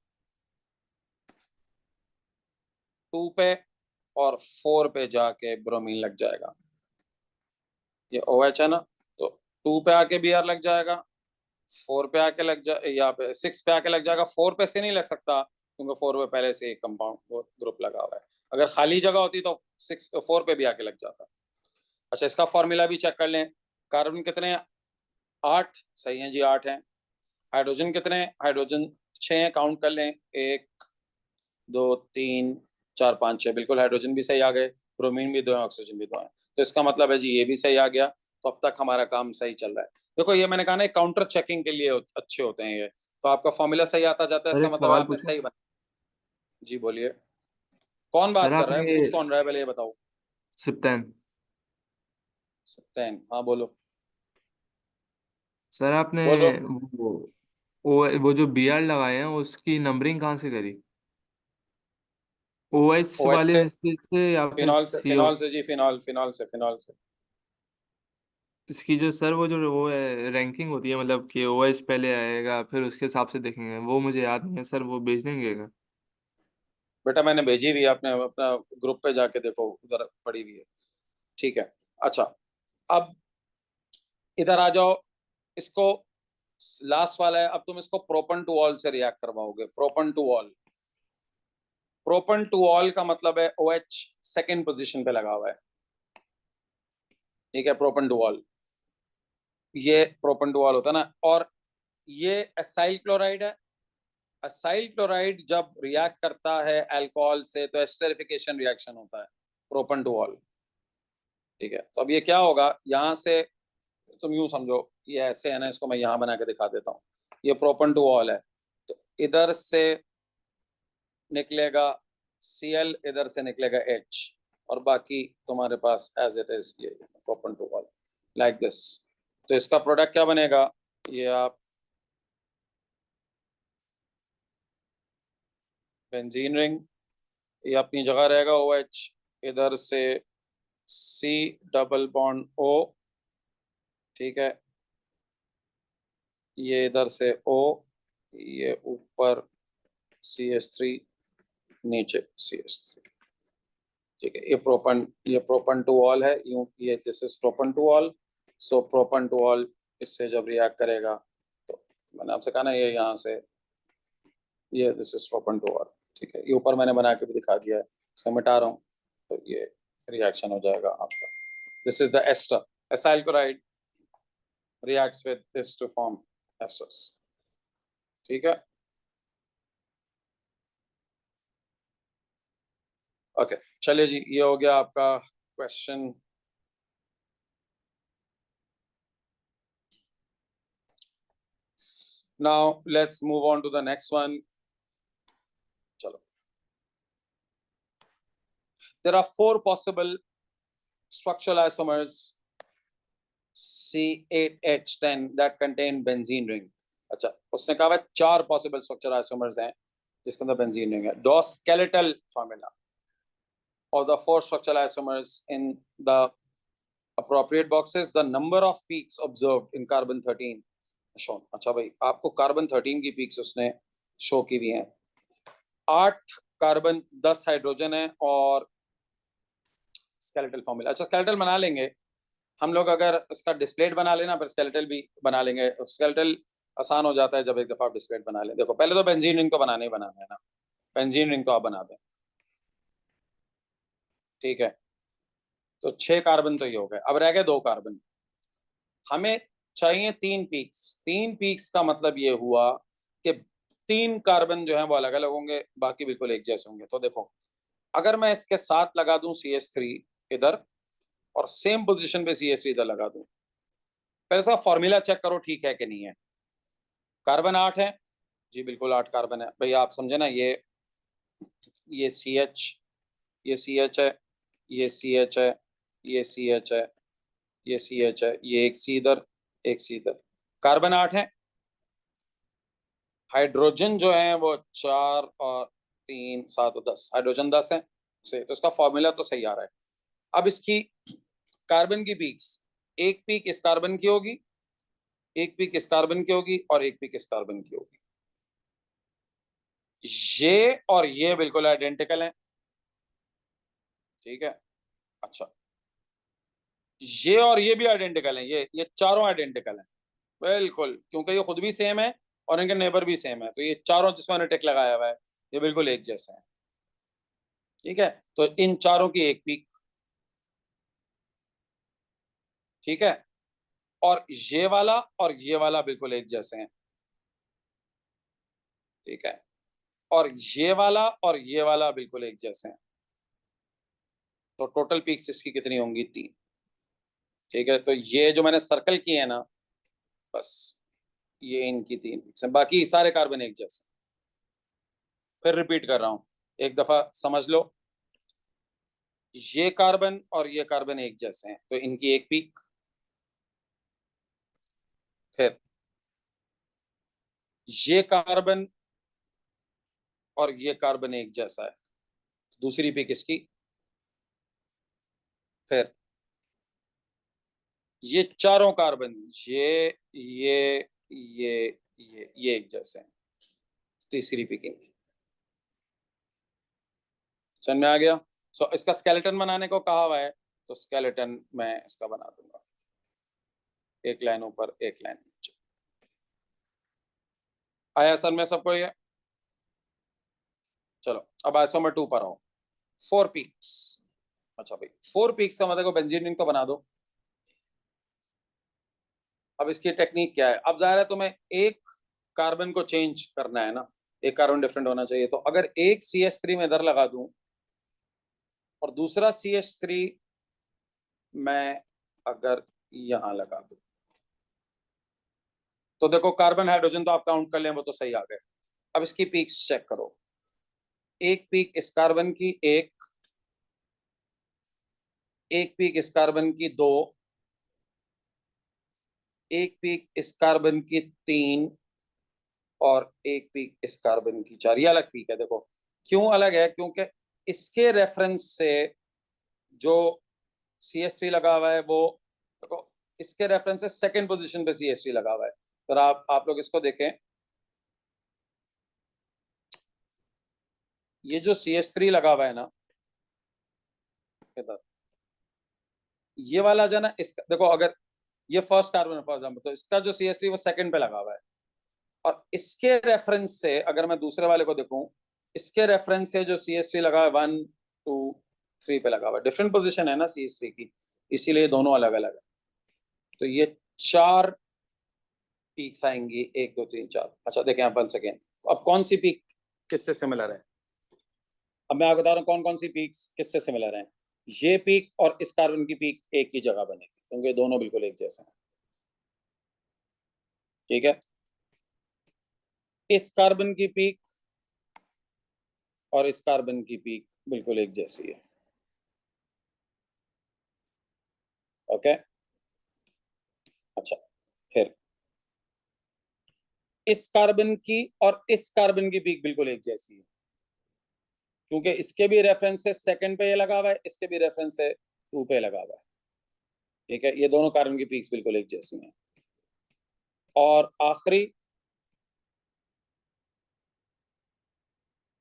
2 पे और 4 पे जाके ब्रोमीन लग जाएगा। ये OH है ना, तो 2 पे आके Br लग जाएगा, 4 पे आके लग जाए, यहाँ पे 6 पे आके लग जाएगा। 4 पे से नहीं लग सकता क्योंकि 4 पे पहले से एक कंपाउंड ग्रुप लगा हुआ है। अगर खाली जगह होती तो 4 पे भी आके लग जाता। अच्छा इसका फॉर्मूला भी चेक कर लें। कार्बन कितने हैं? 8, सही है जी, 8 हैं। हाइड्रोजन कितने हैं? हाइड्रोजन 6 हैं, काउंट कर लें, 1 2 3 4 5 6, बिल्कुल हाइड्रोजन भी सही आ गए, ब्रोमीन भी 2 है, ऑक्सीजन भी 2 है। तो इसका मतलब है जी ये भी सही आ गया। तो अब तक हमारा काम सही चल रहा है। देखो ये मैंने कहा ना काउंटर चेकिंग के लिए अच्छे होते हैं ये। तो आपका फॉर्मूला सही आता जाता है, सर इसका एक मतलब सवाल आपने पूछूं? सही बना। जी बोलिए, कौन सर बात कर रहा है? आपने पूछ कौन रहा है पहले ये बताओ। सिप्टेन। सत्तेन, हाँ बोलो सर आपने बोलो। वो जो BR लगाए हैं उसकी नंबरिंग कहाँ से करी? OH OH वाले से, हिस्से से या फिर CO? फिनॉल से जी, फिनॉल से। इसकी जो सर वो है रैंकिंग होती है, मतलब कि OH पहले आएगा फिर उसके हिसाब से देखेंगे, वो मुझे याद नहीं है सर, वो भेज देंगे क्या? बेटा मैंने भेजी हुई है, आपने अपना ग्रुप पे जाके देखो, उधर पड़ी हुई है। ठीक है, अच्छा अब इधर आ जाओ। इसको लास्ट वाला है, अब तुम इसको प्रोपन टू ऑल से रिएक्ट करवाओगे। प्रोपन टू ऑल, प्रोपन टू ऑल का मतलब है OH सेकंड पोजीशन पे लगा हुआ है। ठीक है, प्रोपन टू ऑल, ये प्रोपन टू ऑल होता है ना। और ये एसाइल क्लोराइड है। एसाइल क्लोराइड जब रिएक्ट करता है अल्कोहल से तो एस्टरिफिकेशन रिएक्शन होता है, प्रोपन टू ऑल। ठीक है, तो अब ये क्या होगा, यहाँ से तुम यूं समझो, ये ऐसे है ना, इसको मैं यहाँ बना के दिखा देता हूँ। ये प्रोपन टू ऑल है, तो इधर से निकलेगा Cl, इधर से निकलेगा H, और बाकी तुम्हारे पास एज इट इज ये प्रोपन टू ऑल लाइक दिस। तो इसका प्रोडक्ट क्या बनेगा, ये आप बेंजीन रिंग, ये अपनी जगह रहेगा OH, इधर से C डबल बॉन्ड O, ठीक है, ये इधर से O, ये ऊपर CH3, नीचे CH3। ठीक है, ये प्रोपन टू ऑल है, यूं ये this is propan two ol. So propan two ol इससे जब रिएक्ट करेगा तो मैंने आपसे कहा ना, ये यहाँ से ये this is propan two all. ठीक है, ये ऊपर मैंने बना के भी दिखा दिया है, इसको मिटा रहा हूँ तो ये रिएक्शन हो जाएगा आपका। This is the ester, acyl chloride reacts with this to form esters। ठीक है, ओके चलिए जी, ये हो गया आपका question. Now let's move on to the next one। चलो there are 4 possible structural isomers C8H10 that contain benzene ring. अच्छा, उसने कहा है 4 possible structural isomers हैं जिसके अंदर benzene ring है. Draw skeletal formula of the 4 structural isomers in the appropriate boxes. The number of peaks observed in carbon 13 shown. अच्छा भाई, आपको कार्बन 13 की पीक्स उसने शो की हुई हैं. 8 कार्बन 10 हाइड्रोजन है और स्केलेटल फॉर्मूला. अच्छा, स्केलेटल बना लेंगे हम लोग, अगर इसका डिस्प्लेट बना लेना फिर स्केलेटल भी बना लेंगे. स्केलेटल आसान हो जाता है जब एक दफा डिस्प्लेट बना लें. देखो पहले तो बेंजीन रिंग तो बनाना ही बनाना है ना, बेंजीन रिंग तो आप बना दें. ठीक है, तो 6 कार्बन तो ये हो गए. अब रह गए 2 कार्बन. हमें चाहिए 3 पीक्स. 3 पीक्स का मतलब ये हुआ कि 3 कार्बन जो है वो अलग अलग होंगे, बाकी बिल्कुल एक जैसे होंगे. तो देखो, अगर मैं इसके साथ लगा दूं CH3 इधर और सेम पोजीशन पे CH3 इधर लगा दूं, पहले इसका फॉर्मूला चेक करो ठीक है कि नहीं है. कार्बन 8 है जी, बिल्कुल 8 कार्बन है. भाई आप समझे ना, ये CH, ये CH है, ये CH है, ये CH है, ये CH है, ये एक C इधर, एक C इधर. कार्बन 8 है. हाइड्रोजन जो है वो 4 और 3 7 और 10, हाइड्रोजन 10 है से, तो इसका फॉर्मूला तो सही आ रहा है. अब इसकी कार्बन की पीक्स, एक पीक इस कार्बन की होगी, एक पीक इस कार्बन की होगी और एक पीक इस कार्बन की होगी. ये और ये बिल्कुल आइडेंटिकल है. ठीक है. अच्छा, ये और ये भी आइडेंटिकल है. ये चारों आइडेंटिकल हैं बिल्कुल, क्योंकि ये खुद भी सेम है और इनके नेबर भी सेम है. तो ये चारों जिसमें मैंने टिक लगाया हुआ है ये बिल्कुल एक जैसे हैं. ठीक है, तो इन चारों की एक पीक. ठीक है, और ये वाला बिल्कुल एक जैसे हैं. ठीक है, और ये वाला बिल्कुल एक जैसे हैं. तो टोटल पीक्स इसकी कितनी होंगी? 3. ठीक है, तो ये जो मैंने सर्कल किए हैं ना, बस ये इनकी 3 पीक्स हैं. बाकी सारे कार्बन एक जैसे. फिर रिपीट कर रहा हूं, एक दफा समझ लो. ये कार्बन और ये कार्बन एक जैसे हैं तो इनकी एक पीक. फिर ये कार्बन और ये कार्बन एक जैसा है, दूसरी पीक इसकी. फिर ये चारों कार्बन, ये एक जैसे हैं, तीसरी पीक इनकी. समझ में आ गया? सो इसका स्केलेटन बनाने को कहा हुआ है, तो स्केलेटन मैं इसका बना दूंगा. एक लाइन ऊपर, एक लाइन नीचे. आया सर में सबको ये? चलो अब आइसोमर 2 पर आओ. 4 पीक्स. अच्छा भाई, 4 पीक्स का मतलब बेंजीन रिंग तो बना दो. अब इसकी टेक्निक क्या है? अब जाहिर है तुम्हें एक कार्बन को चेंज करना है ना, एक कार्बन डिफरेंट होना चाहिए. तो अगर एक CH3 में इधर लगा दूं और दूसरा CH3 मैं अगर यहां लगा दूं, तो देखो कार्बन हाइड्रोजन तो आप काउंट कर लें, वो तो सही आ गए. अब इसकी पीक्स चेक करो. एक पीक इस कार्बन की, एक पीक इस कार्बन की 2, एक पीक इस कार्बन की 3 और एक पीक इस कार्बन की 4. ये अलग पीक है. देखो क्यों अलग है? क्योंकि इसके रेफरेंस से जो CH3 लगा हुआ है वो, देखो इसके रेफरेंस से सेकंड पोजीशन पे CH3 लगा हुआ है. तो आप लोग इसको देखें, ये जो CH3 लगा हुआ है ना इधर, ये वाला जो है ना, इसका देखो, अगर ये फर्स्ट कार्बन फॉर एग्जाम्पल, तो इसका जो CH3 वो सेकंड पे लगा हुआ है. और इसके रेफरेंस से अगर मैं दूसरे वाले को देखूं, इसके रेफरेंस से जो CH3 लगा है 1 2 3 पे लगा हुआ है. डिफरेंट पोजीशन है ना CH3 की, इसीलिए दोनों अलग अलग है. तो ये 4 पीक्स आएंगी, 1 2 3 4. अच्छा देखें आप 1 सेकेंड. अब कौन सी पीक किससे सिमिलर है? अब मैं आपको बता रहा हूँ कौन कौन सी पीक्स किससे सिमिलर हैं. ये पीक और इस कार्बन की पीक एक ही जगह बनेगी क्योंकि दोनों बिल्कुल एक जैसे हैं. ठीक है, इस कार्बन की पीक और इस कार्बन की पीक बिल्कुल एक जैसी है. ओके, अच्छा, फिर इस कार्बन की और इस कार्बन की पीक बिल्कुल एक जैसी है, क्योंकि इसके भी रेफरेंस से सेकंड पे ये लगा हुआ है, इसके भी रेफरेंस से 2 पे लगा हुआ है। ठीक है, ये दोनों कार्बन की पीक्स बिल्कुल एक जैसी हैं। और आखिरी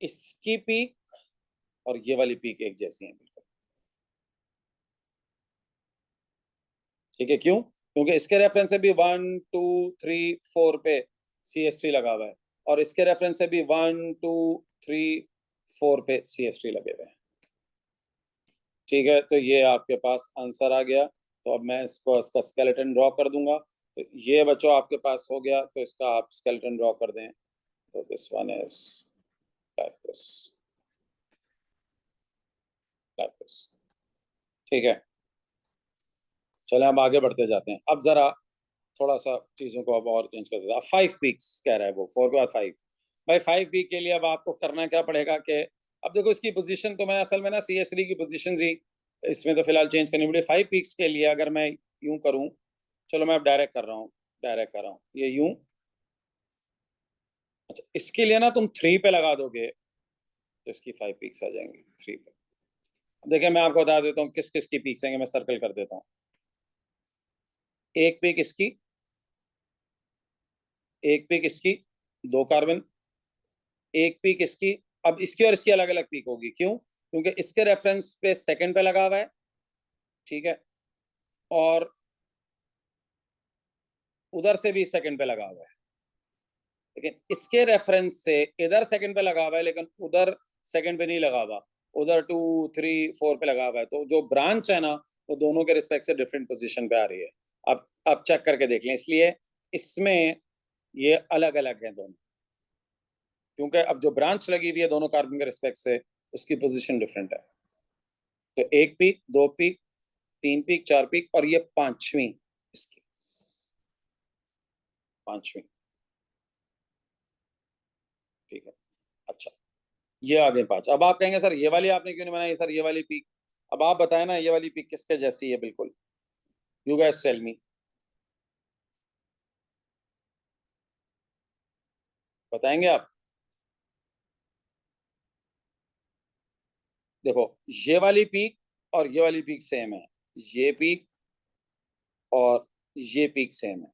इसकी पीक और ये वाली पीक एक जैसी हैं बिल्कुल। ठीक है, क्यों? क्योंकि इसके रेफरेंस से भी 1 2 3 4 पे CH3 लगा हुआ है, और इसके रेफरेंस से भी 1 2 3 4 पे CH3 लगे हुए हैं। ठीक है, तो ये आपके पास आंसर आ गया। तो अब मैं इसका स्केलेटन ड्रॉ कर दूंगा। तो ये बच्चों आपके पास हो गया, तो इसका आप स्केलेटन ड्रॉ कर दें। तो this one is like this, like this. ठीक है, चलें अब आगे बढ़ते जाते हैं। अब जरा थोड़ा सा चीजों को अब और चेंज कर देते हैं। अब 5 पीक्स कह रहा है वो, 4 के बाद 5। भाई 5 पीक के लिए अब आपको करना क्या पड़ेगा कि अब देखो इसकी पोजीशन तो मैं असल में ना CH3 की पोजीशन ही इसमें तो फिलहाल चेंज करनी पड़ी। 5 पीक्स के लिए अगर मैं यूं करूं, चलो मैं अब डायरेक्ट कर रहा हूँ, डायरेक्ट कर रहा हूँ ये यूं। अच्छा, इसके लिए ना तुम 3 पे लगा दोगे तो इसकी 5 पीक्स आ जाएंगी 3 पे। देखिए मैं आपको बता देता हूँ किस किस की पीक्स आएंगे, मैं सर्कल कर देता हूँ। एक पीक इसकी, एक पीक इसकी, 2 कार्बन, एक पीक इसकी। अब इसकी और इसकी अलग अलग पीक होगी, क्यों? क्योंकि इसके रेफरेंस पे सेकंड पे लगा हुआ है, ठीक है, और उधर से भी सेकंड पे लगा हुआ है, लेकिन इसके रेफरेंस से इधर सेकंड पे लगा हुआ है लेकिन उधर सेकंड पे नहीं लगा हुआ, उधर 2 3 4 पे लगा हुआ है। तो जो ब्रांच है ना वो दोनों के रिस्पेक्ट से डिफरेंट पोजीशन पे आ रही है। अब चेक करके देख लें, इसलिए इसमें ये अलग अलग है दोनों, क्योंकि अब जो ब्रांच लगी हुई है दोनों कार्बन के रिस्पेक्ट से उसकी पोजीशन डिफरेंट है। तो 1 पीक, 2 पीक, 3 पीक, 4 पीक, और ये 5वीं इसकी, 5वीं। ठीक है, अच्छा, ये आ गए 5। अब आप कहेंगे सर ये वाली आपने क्यों नहीं बनाई सर, ये वाली पीक? अब आप बताएं ना ये वाली पीक किसके जैसी है बिल्कुल, यू गाइस टेल मी, बताएंगे आप? देखो ये वाली पीक और ये वाली पीक सेम है, ये पीक और ये पीक सेम है।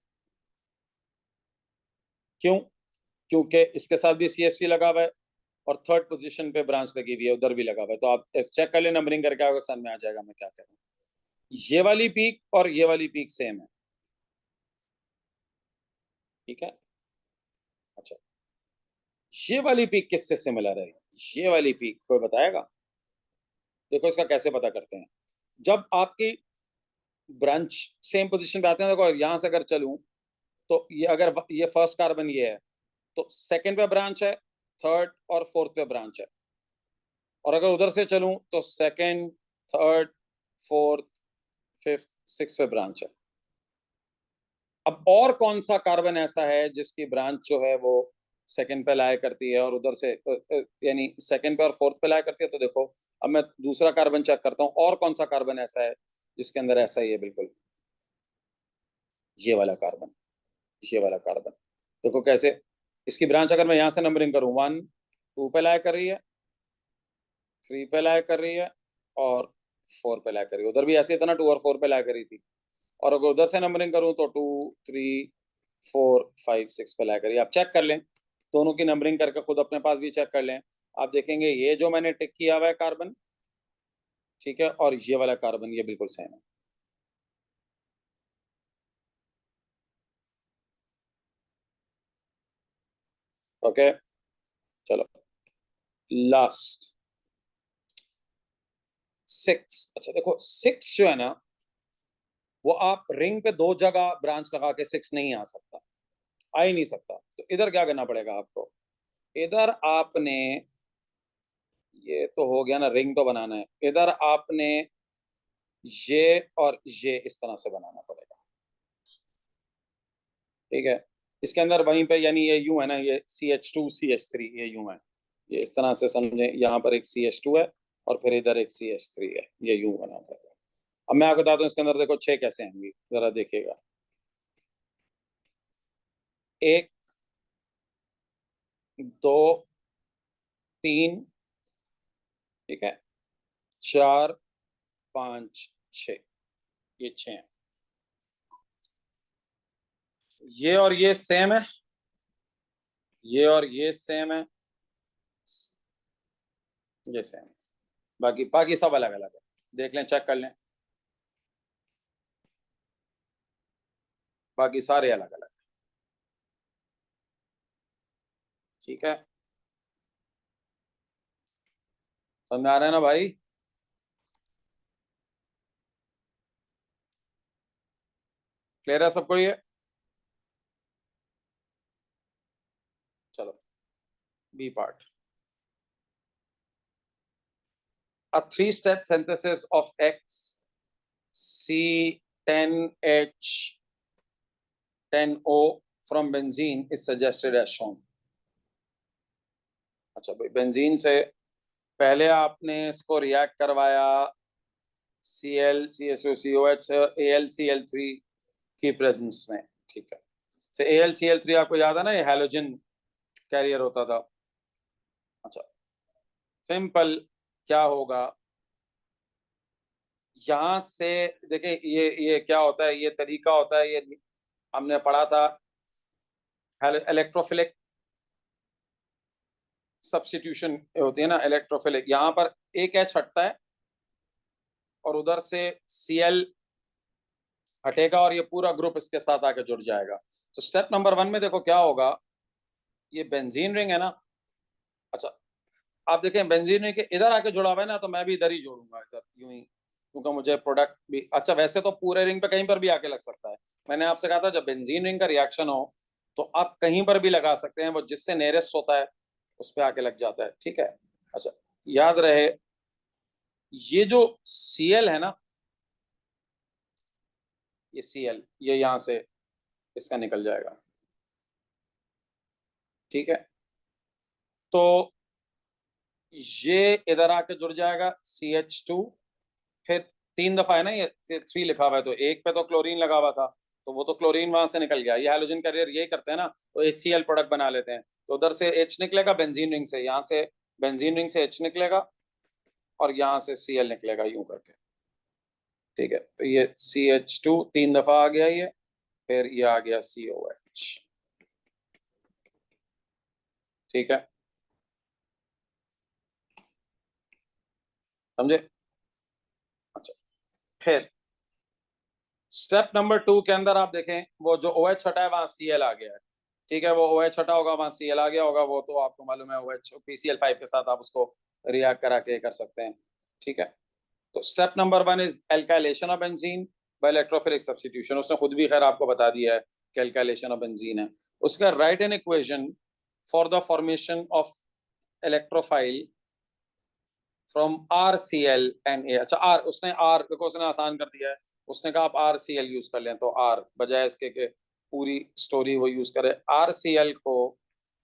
क्यों? क्योंकि इसके साथ भी CH3 लगा हुआ है और थर्ड पोजीशन पे ब्रांच लगी हुई है, उधर भी लगा हुआ है। तो आप चेक कर ले, नंबरिंग करके आपको समझ में आ जाएगा मैं क्या कह रहा हूँ। ये वाली पीक और ये वाली पीक सेम है, ठीक है। अच्छा, ये वाली पीक किससे सिमिलर है? ये वाली पीक कोई बताएगा? देखो इसका कैसे पता करते हैं। जब आपकी ब्रांच सेम पोजीशन पे आते हैं, देखो यहां से अगर चलूं तो ये अगर ये फर्स्ट कार्बन ये है तो सेकंड पे ब्रांच है, थर्ड और फोर्थ पे ब्रांच है। और अगर उधर से चलूं तो second, third, fourth, fifth, six पे ब्रांच है। अब और कौन सा कार्बन ऐसा है जिसकी ब्रांच जो है वो सेकंड पे लाया करती है और उधर से यानी सेकंड पे और फोर्थ पे लाया करती है? तो देखो अब मैं दूसरा कार्बन चेक करता हूँ, और कौन सा कार्बन ऐसा है जिसके अंदर ऐसा ही है बिल्कुल, ये वाला कार्बन, ये वाला कार्बन। देखो कैसे, इसकी ब्रांच अगर मैं यहाँ से नंबरिंग करूँ, 1 2 पे लाया कर रही है, 3 पे लाया कर रही है और 4 पे लाया कर रही है। उधर भी ऐसे ही था ना, 2 और 4 पे लाया करी थी। और अगर उधर से नंबरिंग करूँ तो 2 3 4 5 6 पे लाया करिए। आप चेक कर लें, दोनों की नंबरिंग करके खुद अपने पास भी चेक कर लें। आप देखेंगे ये जो मैंने टिक किया हुआ है कार्बन, ठीक है, और ये वाला कार्बन ये बिल्कुल सेम है। ओके, चलो लास्ट 6। अच्छा देखो 6 जो है ना वो आप रिंग पे 2 जगह ब्रांच लगा के 6 नहीं आ सकता, आ ही नहीं सकता। तो इधर क्या करना पड़ेगा आपको, इधर आपने, ये तो हो गया ना, रिंग तो बनाना है, इधर आपने ये और ये इस तरह से बनाना पड़ेगा, ठीक है। इसके अंदर वहीं पे यानी ये यूं है ना, ये CH2 CH3 ये यूं है, ये इस तरह से समझे, यहाँ पर एक CH2 है और फिर इधर एक CH3 है, ये यूं बना पड़ेगा। अब मैं आपको बताता हूँ इसके अंदर देखो 6 कैसे आएंगी, जरा देखिएगा। 1 2 3, ठीक है, 4 5 6, ये 6 हैं। ये और ये सेम है, ये और ये सेम है, ये सेम है, बाकी बाकी सब अलग अलग है। देख लें, चेक कर लें, बाकी सारे अलग अलग। ठीक है, समझ में आ रहा है ना भाई? क्लियर है सबको ये? चलो B part. A 3-step synthesis of X C10H10O from benzene is suggested as shown। अच्छा भाई, बेंजीन से पहले आपने इसको रिएक्ट करवाया ClCSOCOH AlCl3 की प्रेजेंस में, ठीक है। से AlCl3 आपको याद है ना, ये हैलोजन कैरियर होता था। अच्छा, सिंपल क्या होगा, यहां से देखिए, ये क्या होता है, ये तरीका होता है, ये हमने पढ़ा था इलेक्ट्रोफिलिक सब्स्टिट्यूशन होती है ना, इलेक्ट्रोफिलिक। यहां पर एक H हटता है और उधर से Cl हटेगा और ये पूरा ग्रुप इसके साथ आके जुड़ जाएगा। तो स्टेप नंबर 1 में देखो क्या होगा, ये बेंजीन रिंग है ना। अच्छा, आप देखें बेंजीन रिंग के इधर आके जुड़ा हुआ है ना, तो मैं भी इधर ही जोड़ूंगा, इधर यूं ही, क्योंकि मुझे प्रोडक्ट भी, अच्छा वैसे तो पूरे रिंग पे कहीं पर भी आके लग सकता है। मैंने आपसे कहा था जब बेंजीन रिंग का रिएक्शन हो तो आप कहीं पर भी लगा सकते हैं, वो जिससे नियरेस्ट होता है उस पर आके लग जाता है, ठीक है। अच्छा, याद रहे ये जो Cl है ना, ये Cl ये यहां से इसका निकल जाएगा, ठीक है। तो ये इधर आके जुड़ जाएगा CH2, फिर 3 दफा है ना, ये 3 लिखा हुआ है, तो एक पे तो क्लोरीन लगा हुआ था, तो वो तो क्लोरीन वहां से निकल गया। ये हैलोजन कैरियर यही करते हैं ना, तो HCl प्रोडक्ट बना लेते हैं। तो उधर से H निकलेगा बेंजीन रिंग से, यहाँ से बेंजीन रिंग से H निकलेगा और यहाँ से Cl निकलेगा, यूं करके, ठीक है। तो ये CH2 3 दफा आ गया ये, फिर ये आ गया COH, ठीक है, समझे? अच्छा, फिर स्टेप नंबर 2 के अंदर आप देखें, वो जो OH हटा है वहां Cl आ गया है, ठीक है। वो OH हटा होगा, वहां Cl आ गया होगा, वो तो आपको मालूम है, OH PCl5 के साथ आप उसको रिएक्ट करा के कर सकते हैं, ठीक है। तो step number 1 is alkylation of benzene by electrophilic substitution. उसने खुद भी खैर आपको बता दिया है कि एल्काइलेशन ऑफ बेंजीन है। उसका right an equation for the formation of electrophile from RCl and A। अच्छा, R उसने R देखो, उसने आसान कर दिया है, उसने कहा आप RCl यूज कर लें, तो R बजाय इसके के पूरी स्टोरी वो यूज करे। RCl को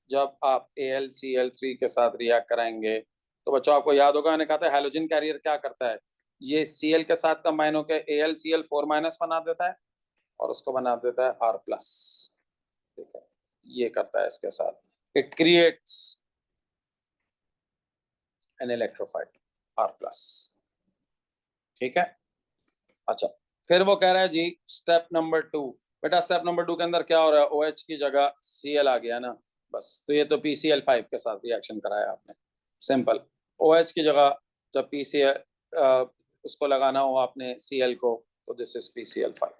जब आप AlCl3 के साथ रिएक्ट कराएंगे, तो बच्चों आपको याद होगा, मैंने कहा था हैलोजन कैरियर क्या करता है, ये Cl के साथ कंबाइन होकर AlCl4- बना देता है और उसको बना देता है R+, ठीक है। ये करता है इसके साथ, it creates an electrophile R+, ठीक है। अच्छा, फिर वो कह रहा है जी स्टेप नंबर 2। बेटा स्टेप नंबर 2 के अंदर क्या हो रहा है, OH की जगह Cl आ गया ना, बस। तो ये तो PCl5 के साथ रिएक्शन कराया आपने, सिंपल। OH की जगह जब PCl उसको लगाना हो आपने Cl को, तो दिस इज PCl5,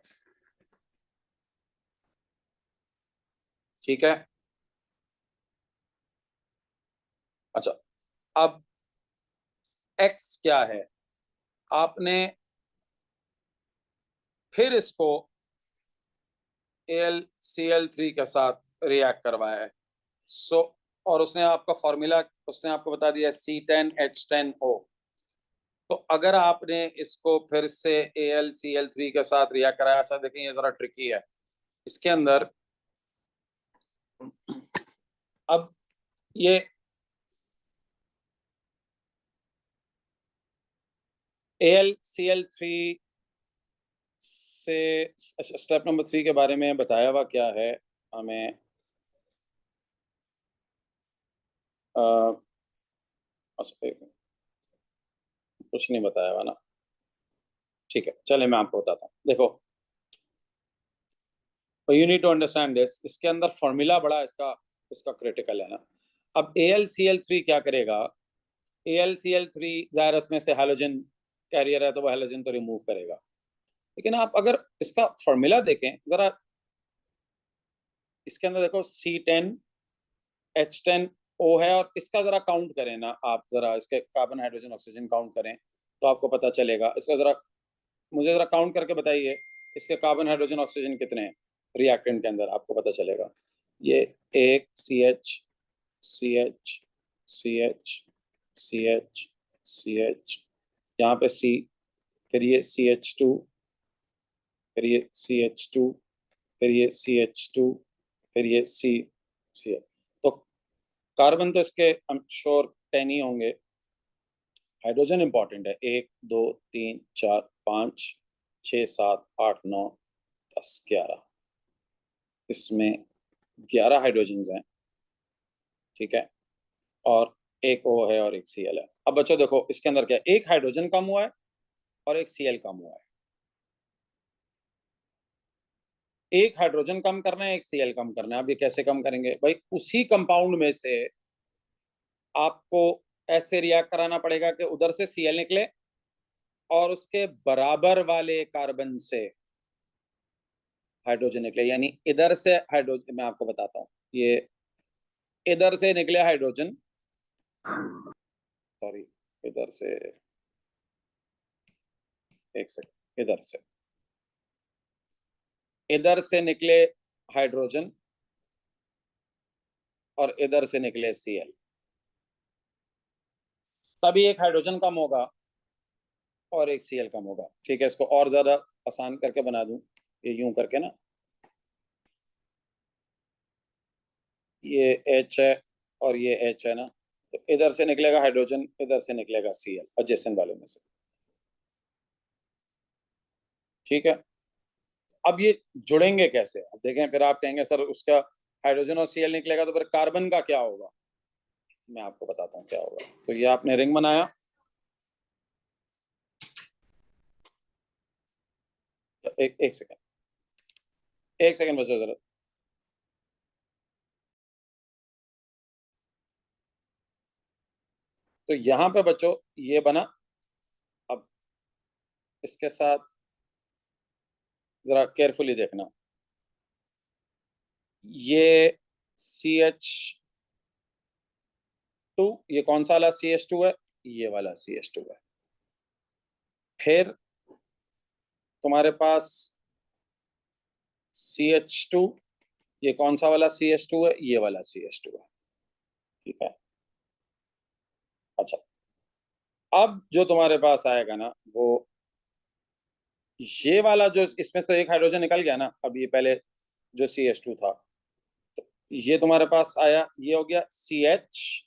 ठीक है। अच्छा, अब X क्या है, आपने फिर इसको AlCl3 के साथ रिएक्ट करवाया है, सो और उसने आपका फॉर्मूला उसने आपको बता दिया C10H10O। तो अगर आपने इसको फिर से AlCl3 के साथ रिएक्ट कराया, अच्छा देखें ये जरा ट्रिकी है, इसके अंदर अब ये AlCl3 से स्टेप नंबर 3 के बारे में बताया हुआ क्या है हमें? अच्छा, कुछ नहीं बताया हुआ ना, ठीक है, चले मैं आपको बताता हूँ। देखो, you need to understand this, इसके अंदर फॉर्मूला बड़ा इसका इसका क्रिटिकल है ना। अब AlCl3 क्या करेगा? AlCl3 जाहिर उसमें से हैलोजन कैरियर है तो वो हैलोजन तो रिमूव करेगा, लेकिन आप अगर इसका फॉर्मूला देखें जरा, इसके अंदर देखो C10 H10O है, और इसका जरा काउंट करें ना आप, जरा इसके कार्बन हाइड्रोजन ऑक्सीजन काउंट करें तो आपको पता चलेगा। इसका जरा मुझे जरा काउंट करके बताइए, इसके कार्बन हाइड्रोजन ऑक्सीजन कितने हैं रिएक्टेंट के अंदर, आपको पता चलेगा। ये एक CH CH CH CH CH, यहाँ पे C, फिर ये CH2, फिर ये CH2, फिर ये CH2, फिर ये C। तो कार्बन तो इसके आई एम श्योर 10 ही होंगे। हाइड्रोजन इंपॉर्टेंट है, 1 2 3 4 5 6 7 8 9 10 11, इसमें 11 हाइड्रोजन हैं, ठीक है, और एक O है और एक Cl है। अब बच्चों देखो इसके अंदर क्या है, एक हाइड्रोजन कम हुआ है और एक Cl कम हुआ है। एक हाइड्रोजन कम करना है, एक Cl कम करना है। अब ये कैसे कम करेंगे भाई? उसी कंपाउंड में से आपको ऐसे रिएक्ट कराना पड़ेगा कि उधर से Cl निकले और उसके बराबर वाले कार्बन से हाइड्रोजन निकले, यानी इधर से हाइड्रोजन, मैं आपको बताता हूँ, ये इधर से निकले हाइड्रोजन, सॉरी इधर से, एक सेकंड, इधर से निकले हाइड्रोजन और इधर से निकले Cl, तभी एक हाइड्रोजन कम होगा और एक Cl कम होगा, ठीक है। इसको और ज्यादा आसान करके बना दूं, ये यूं करके ना, ये H है और ये H है ना, तो इधर से निकलेगा हाइड्रोजन, इधर से निकलेगा Cl एडजेसेंट वाले में से, ठीक है। अब ये जुड़ेंगे कैसे? अब देखें, फिर आप कहेंगे सर उसका हाइड्रोजन और Cl निकलेगा तो फिर कार्बन का क्या होगा? मैं आपको बताता हूँ क्या होगा। तो ये आपने रिंग बनाया, एक सेकंड बच्चों जरा, तो यहाँ पे बच्चों ये बना। अब इसके साथ जरा केयरफुली देखना, ये CH2, ये कौन सा वाला CH2 है? ये वाला CH2 है। फिर तुम्हारे पास CH2, ये कौन सा वाला CH2 है? ये वाला CH2 है, ठीक है। अच्छा, अब जो तुम्हारे पास आएगा ना, वो ये वाला, जो इसमें से एक हाइड्रोजन निकल गया ना, अब ये पहले जो CH2 था, तो ये तुम्हारे पास आया, ये हो गया CH,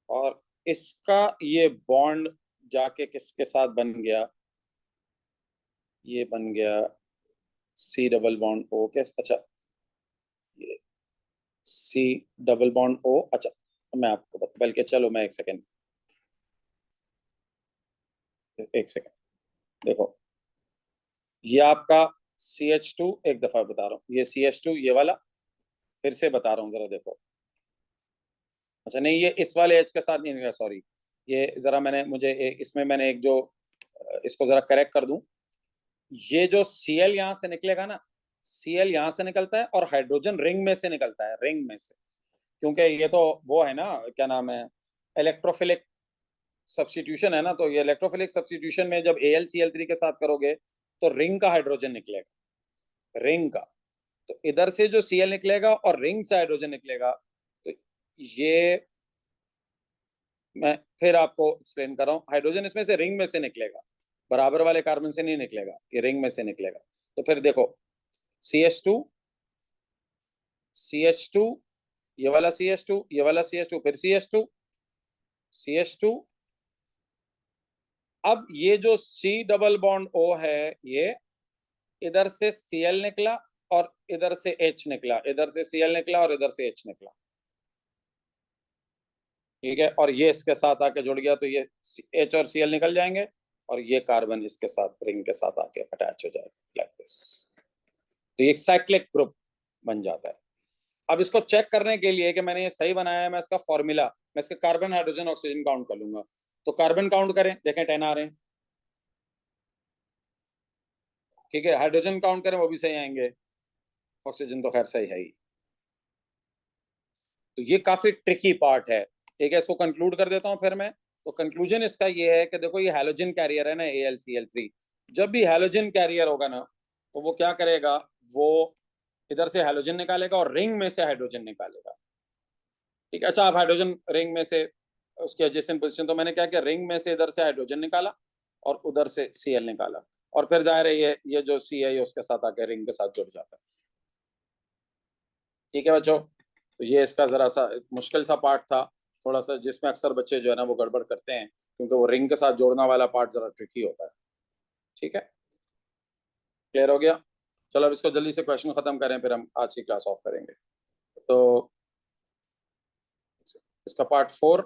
और इसका ये बॉन्ड जाके किसके साथ बन गया? ये बन गया C डबल बॉन्ड O के, अच्छा ये C डबल बॉन्ड O, अच्छा मैं आपको बल्कि चलो मैं एक सेकेंड देखो, ये आपका CH2, एक दफा बता रहा हूँ, ये CH2 ये वाला, फिर से बता रहा हूँ जरा देखो। अच्छा नहीं, ये इस वाले H के साथ नहीं निकला, सॉरी, ये जरा इसमें मैंने एक जो, इसको जरा करेक्ट कर दूं। ये जो Cl यहाँ से निकलेगा ना, Cl यहाँ से निकलता है और हाइड्रोजन रिंग में से निकलता है, रिंग में से, क्योंकि ये तो वो है ना, क्या नाम है, इलेक्ट्रोफिलिक सब्स्टिट्यूशन है ना। तो ये इलेक्ट्रोफिलिक सब्स्टिट्यूशन में जब AlCl3 के साथ करोगे तो रिंग का हाइड्रोजन निकलेगा, रिंग का। तो इधर से जो Cl निकलेगा और रिंग से हाइड्रोजन निकलेगा, तो ये मैं फिर आपको एक्सप्लेन कर रहा हूँ। हाइड्रोजन इसमें से रिंग में से निकलेगा, बराबर वाले कार्बन से नहीं निकलेगा, ये रिंग में से निकलेगा। तो फिर देखो CH2, ये वाला CH2, ये वाला CH2, फिर CH2, CH2। अब ये जो C डबल बॉन्ड O है, ये इधर से Cl निकला और इधर से H निकला, इधर से Cl निकला और इधर से H निकला, ठीक है। और ये इसके साथ आके जुड़ गया, तो ये H और Cl निकल जाएंगे और ये कार्बन इसके साथ रिंग के साथ आके अटैच हो जाएगा लाइक दिस। तो ये एक साइक्लिक ग्रुप बन जाता है। अब इसको चेक करने के लिए कि मैंने ये सही बनाया है, मैं इसका फॉर्मूला, मैं इसके कार्बन हाइड्रोजन ऑक्सीजन काउंट कर लूंगा। तो कार्बन काउंट करें, देखें 10 आ रहे हैं, ठीक है। हाइड्रोजन काउंट करें, वो भी सही आएंगे, ऑक्सीजन तो खैर सही है ही। तो ये काफी ट्रिकी पार्ट है, ठीक है। इसको कंक्लूड कर देता हूं फिर मैं। तो कंक्लूजन इसका ये है कि देखो ये हैलोजन कैरियर है ना, AlCl3। जब भी हैलोजन कैरियर होगा ना, तो वो क्या करेगा, वो इधर से हैलोजन निकालेगा और रिंग में से हाइड्रोजन निकालेगा, ठीक है। अच्छा, आप हाइड्रोजन रिंग में से उसके एडजेसेंट पोजीशन, तो मैंने क्या किया, रिंग में से इधर से हाइड्रोजन निकाला और उधर से Cl निकाला, और फिर जाहिर है ये जो C है ये उसके साथ आके रिंग के साथ जुड़ जाता है, ठीक है बच्चों। तो ये इसका जरा सा मुश्किल सा पार्ट था थोड़ा सा, जिसमें अक्सर बच्चे जो है ना वो गड़बड़ करते हैं, क्योंकि वो रिंग के साथ जोड़ना वाला पार्ट जरा ट्रिकी होता है, ठीक है। क्लियर हो गया? चलो अब इसको जल्दी से क्वेश्चन खत्म करें, फिर हम आज की क्लास ऑफ करेंगे। तो इसका पार्ट 4,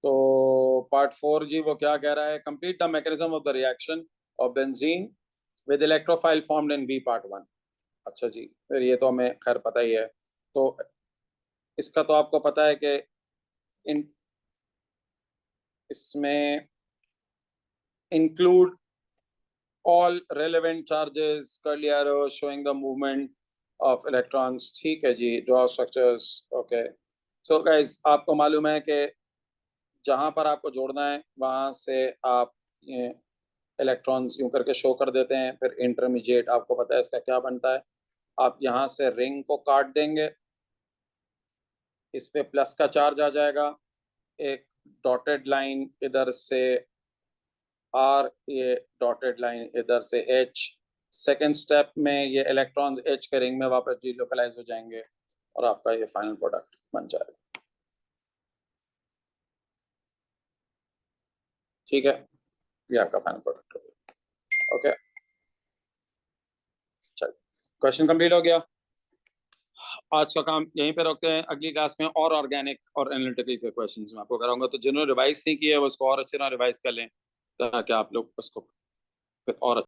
तो पार्ट 4 जी वो क्या कह रहा है, complete the mechanism of the reaction of benzene with electrophile formed in B part 1। अच्छा जी, फिर ये तो हमें खैर पता ही है। तो इसका तो आपको पता है कि इसमें include all relevant charges, curly arrow showing the movement of electrons, ठीक है जी। draw structures, okay। so guys, आपको मालूम है कि जहां पर आपको जोड़ना है वहां से आप ये इलेक्ट्रॉन्स यूं करके शो कर देते हैं, फिर इंटरमीडिएट आपको पता है इसका क्या बनता है। आप यहाँ से रिंग को काट देंगे, इस पे प्लस का चार्ज आ जाएगा, एक डॉटेड लाइन इधर से R, ये डॉटेड लाइन इधर से H। सेकेंड स्टेप में ये इलेक्ट्रॉन्स H के रिंग में वापस डिलोकलाइज हो जाएंगे और आपका ये फाइनल प्रोडक्ट बन जाएगा, ठीक है। ये आपका फाइनल प्रोडक्ट हो गया, ओके। चलिए, क्वेश्चन कंप्लीट हो गया। आज का काम यहीं पे रखते हैं, अगली क्लास में और ऑर्गेनिक और एनालिटिकल के क्वेश्चंस मैं आपको कराऊंगा। तो जिन्होंने रिवाइज नहीं किया है वो उसको और अच्छे तरह रिवाइज कर लें, ताकि आप लोग उसको फिर और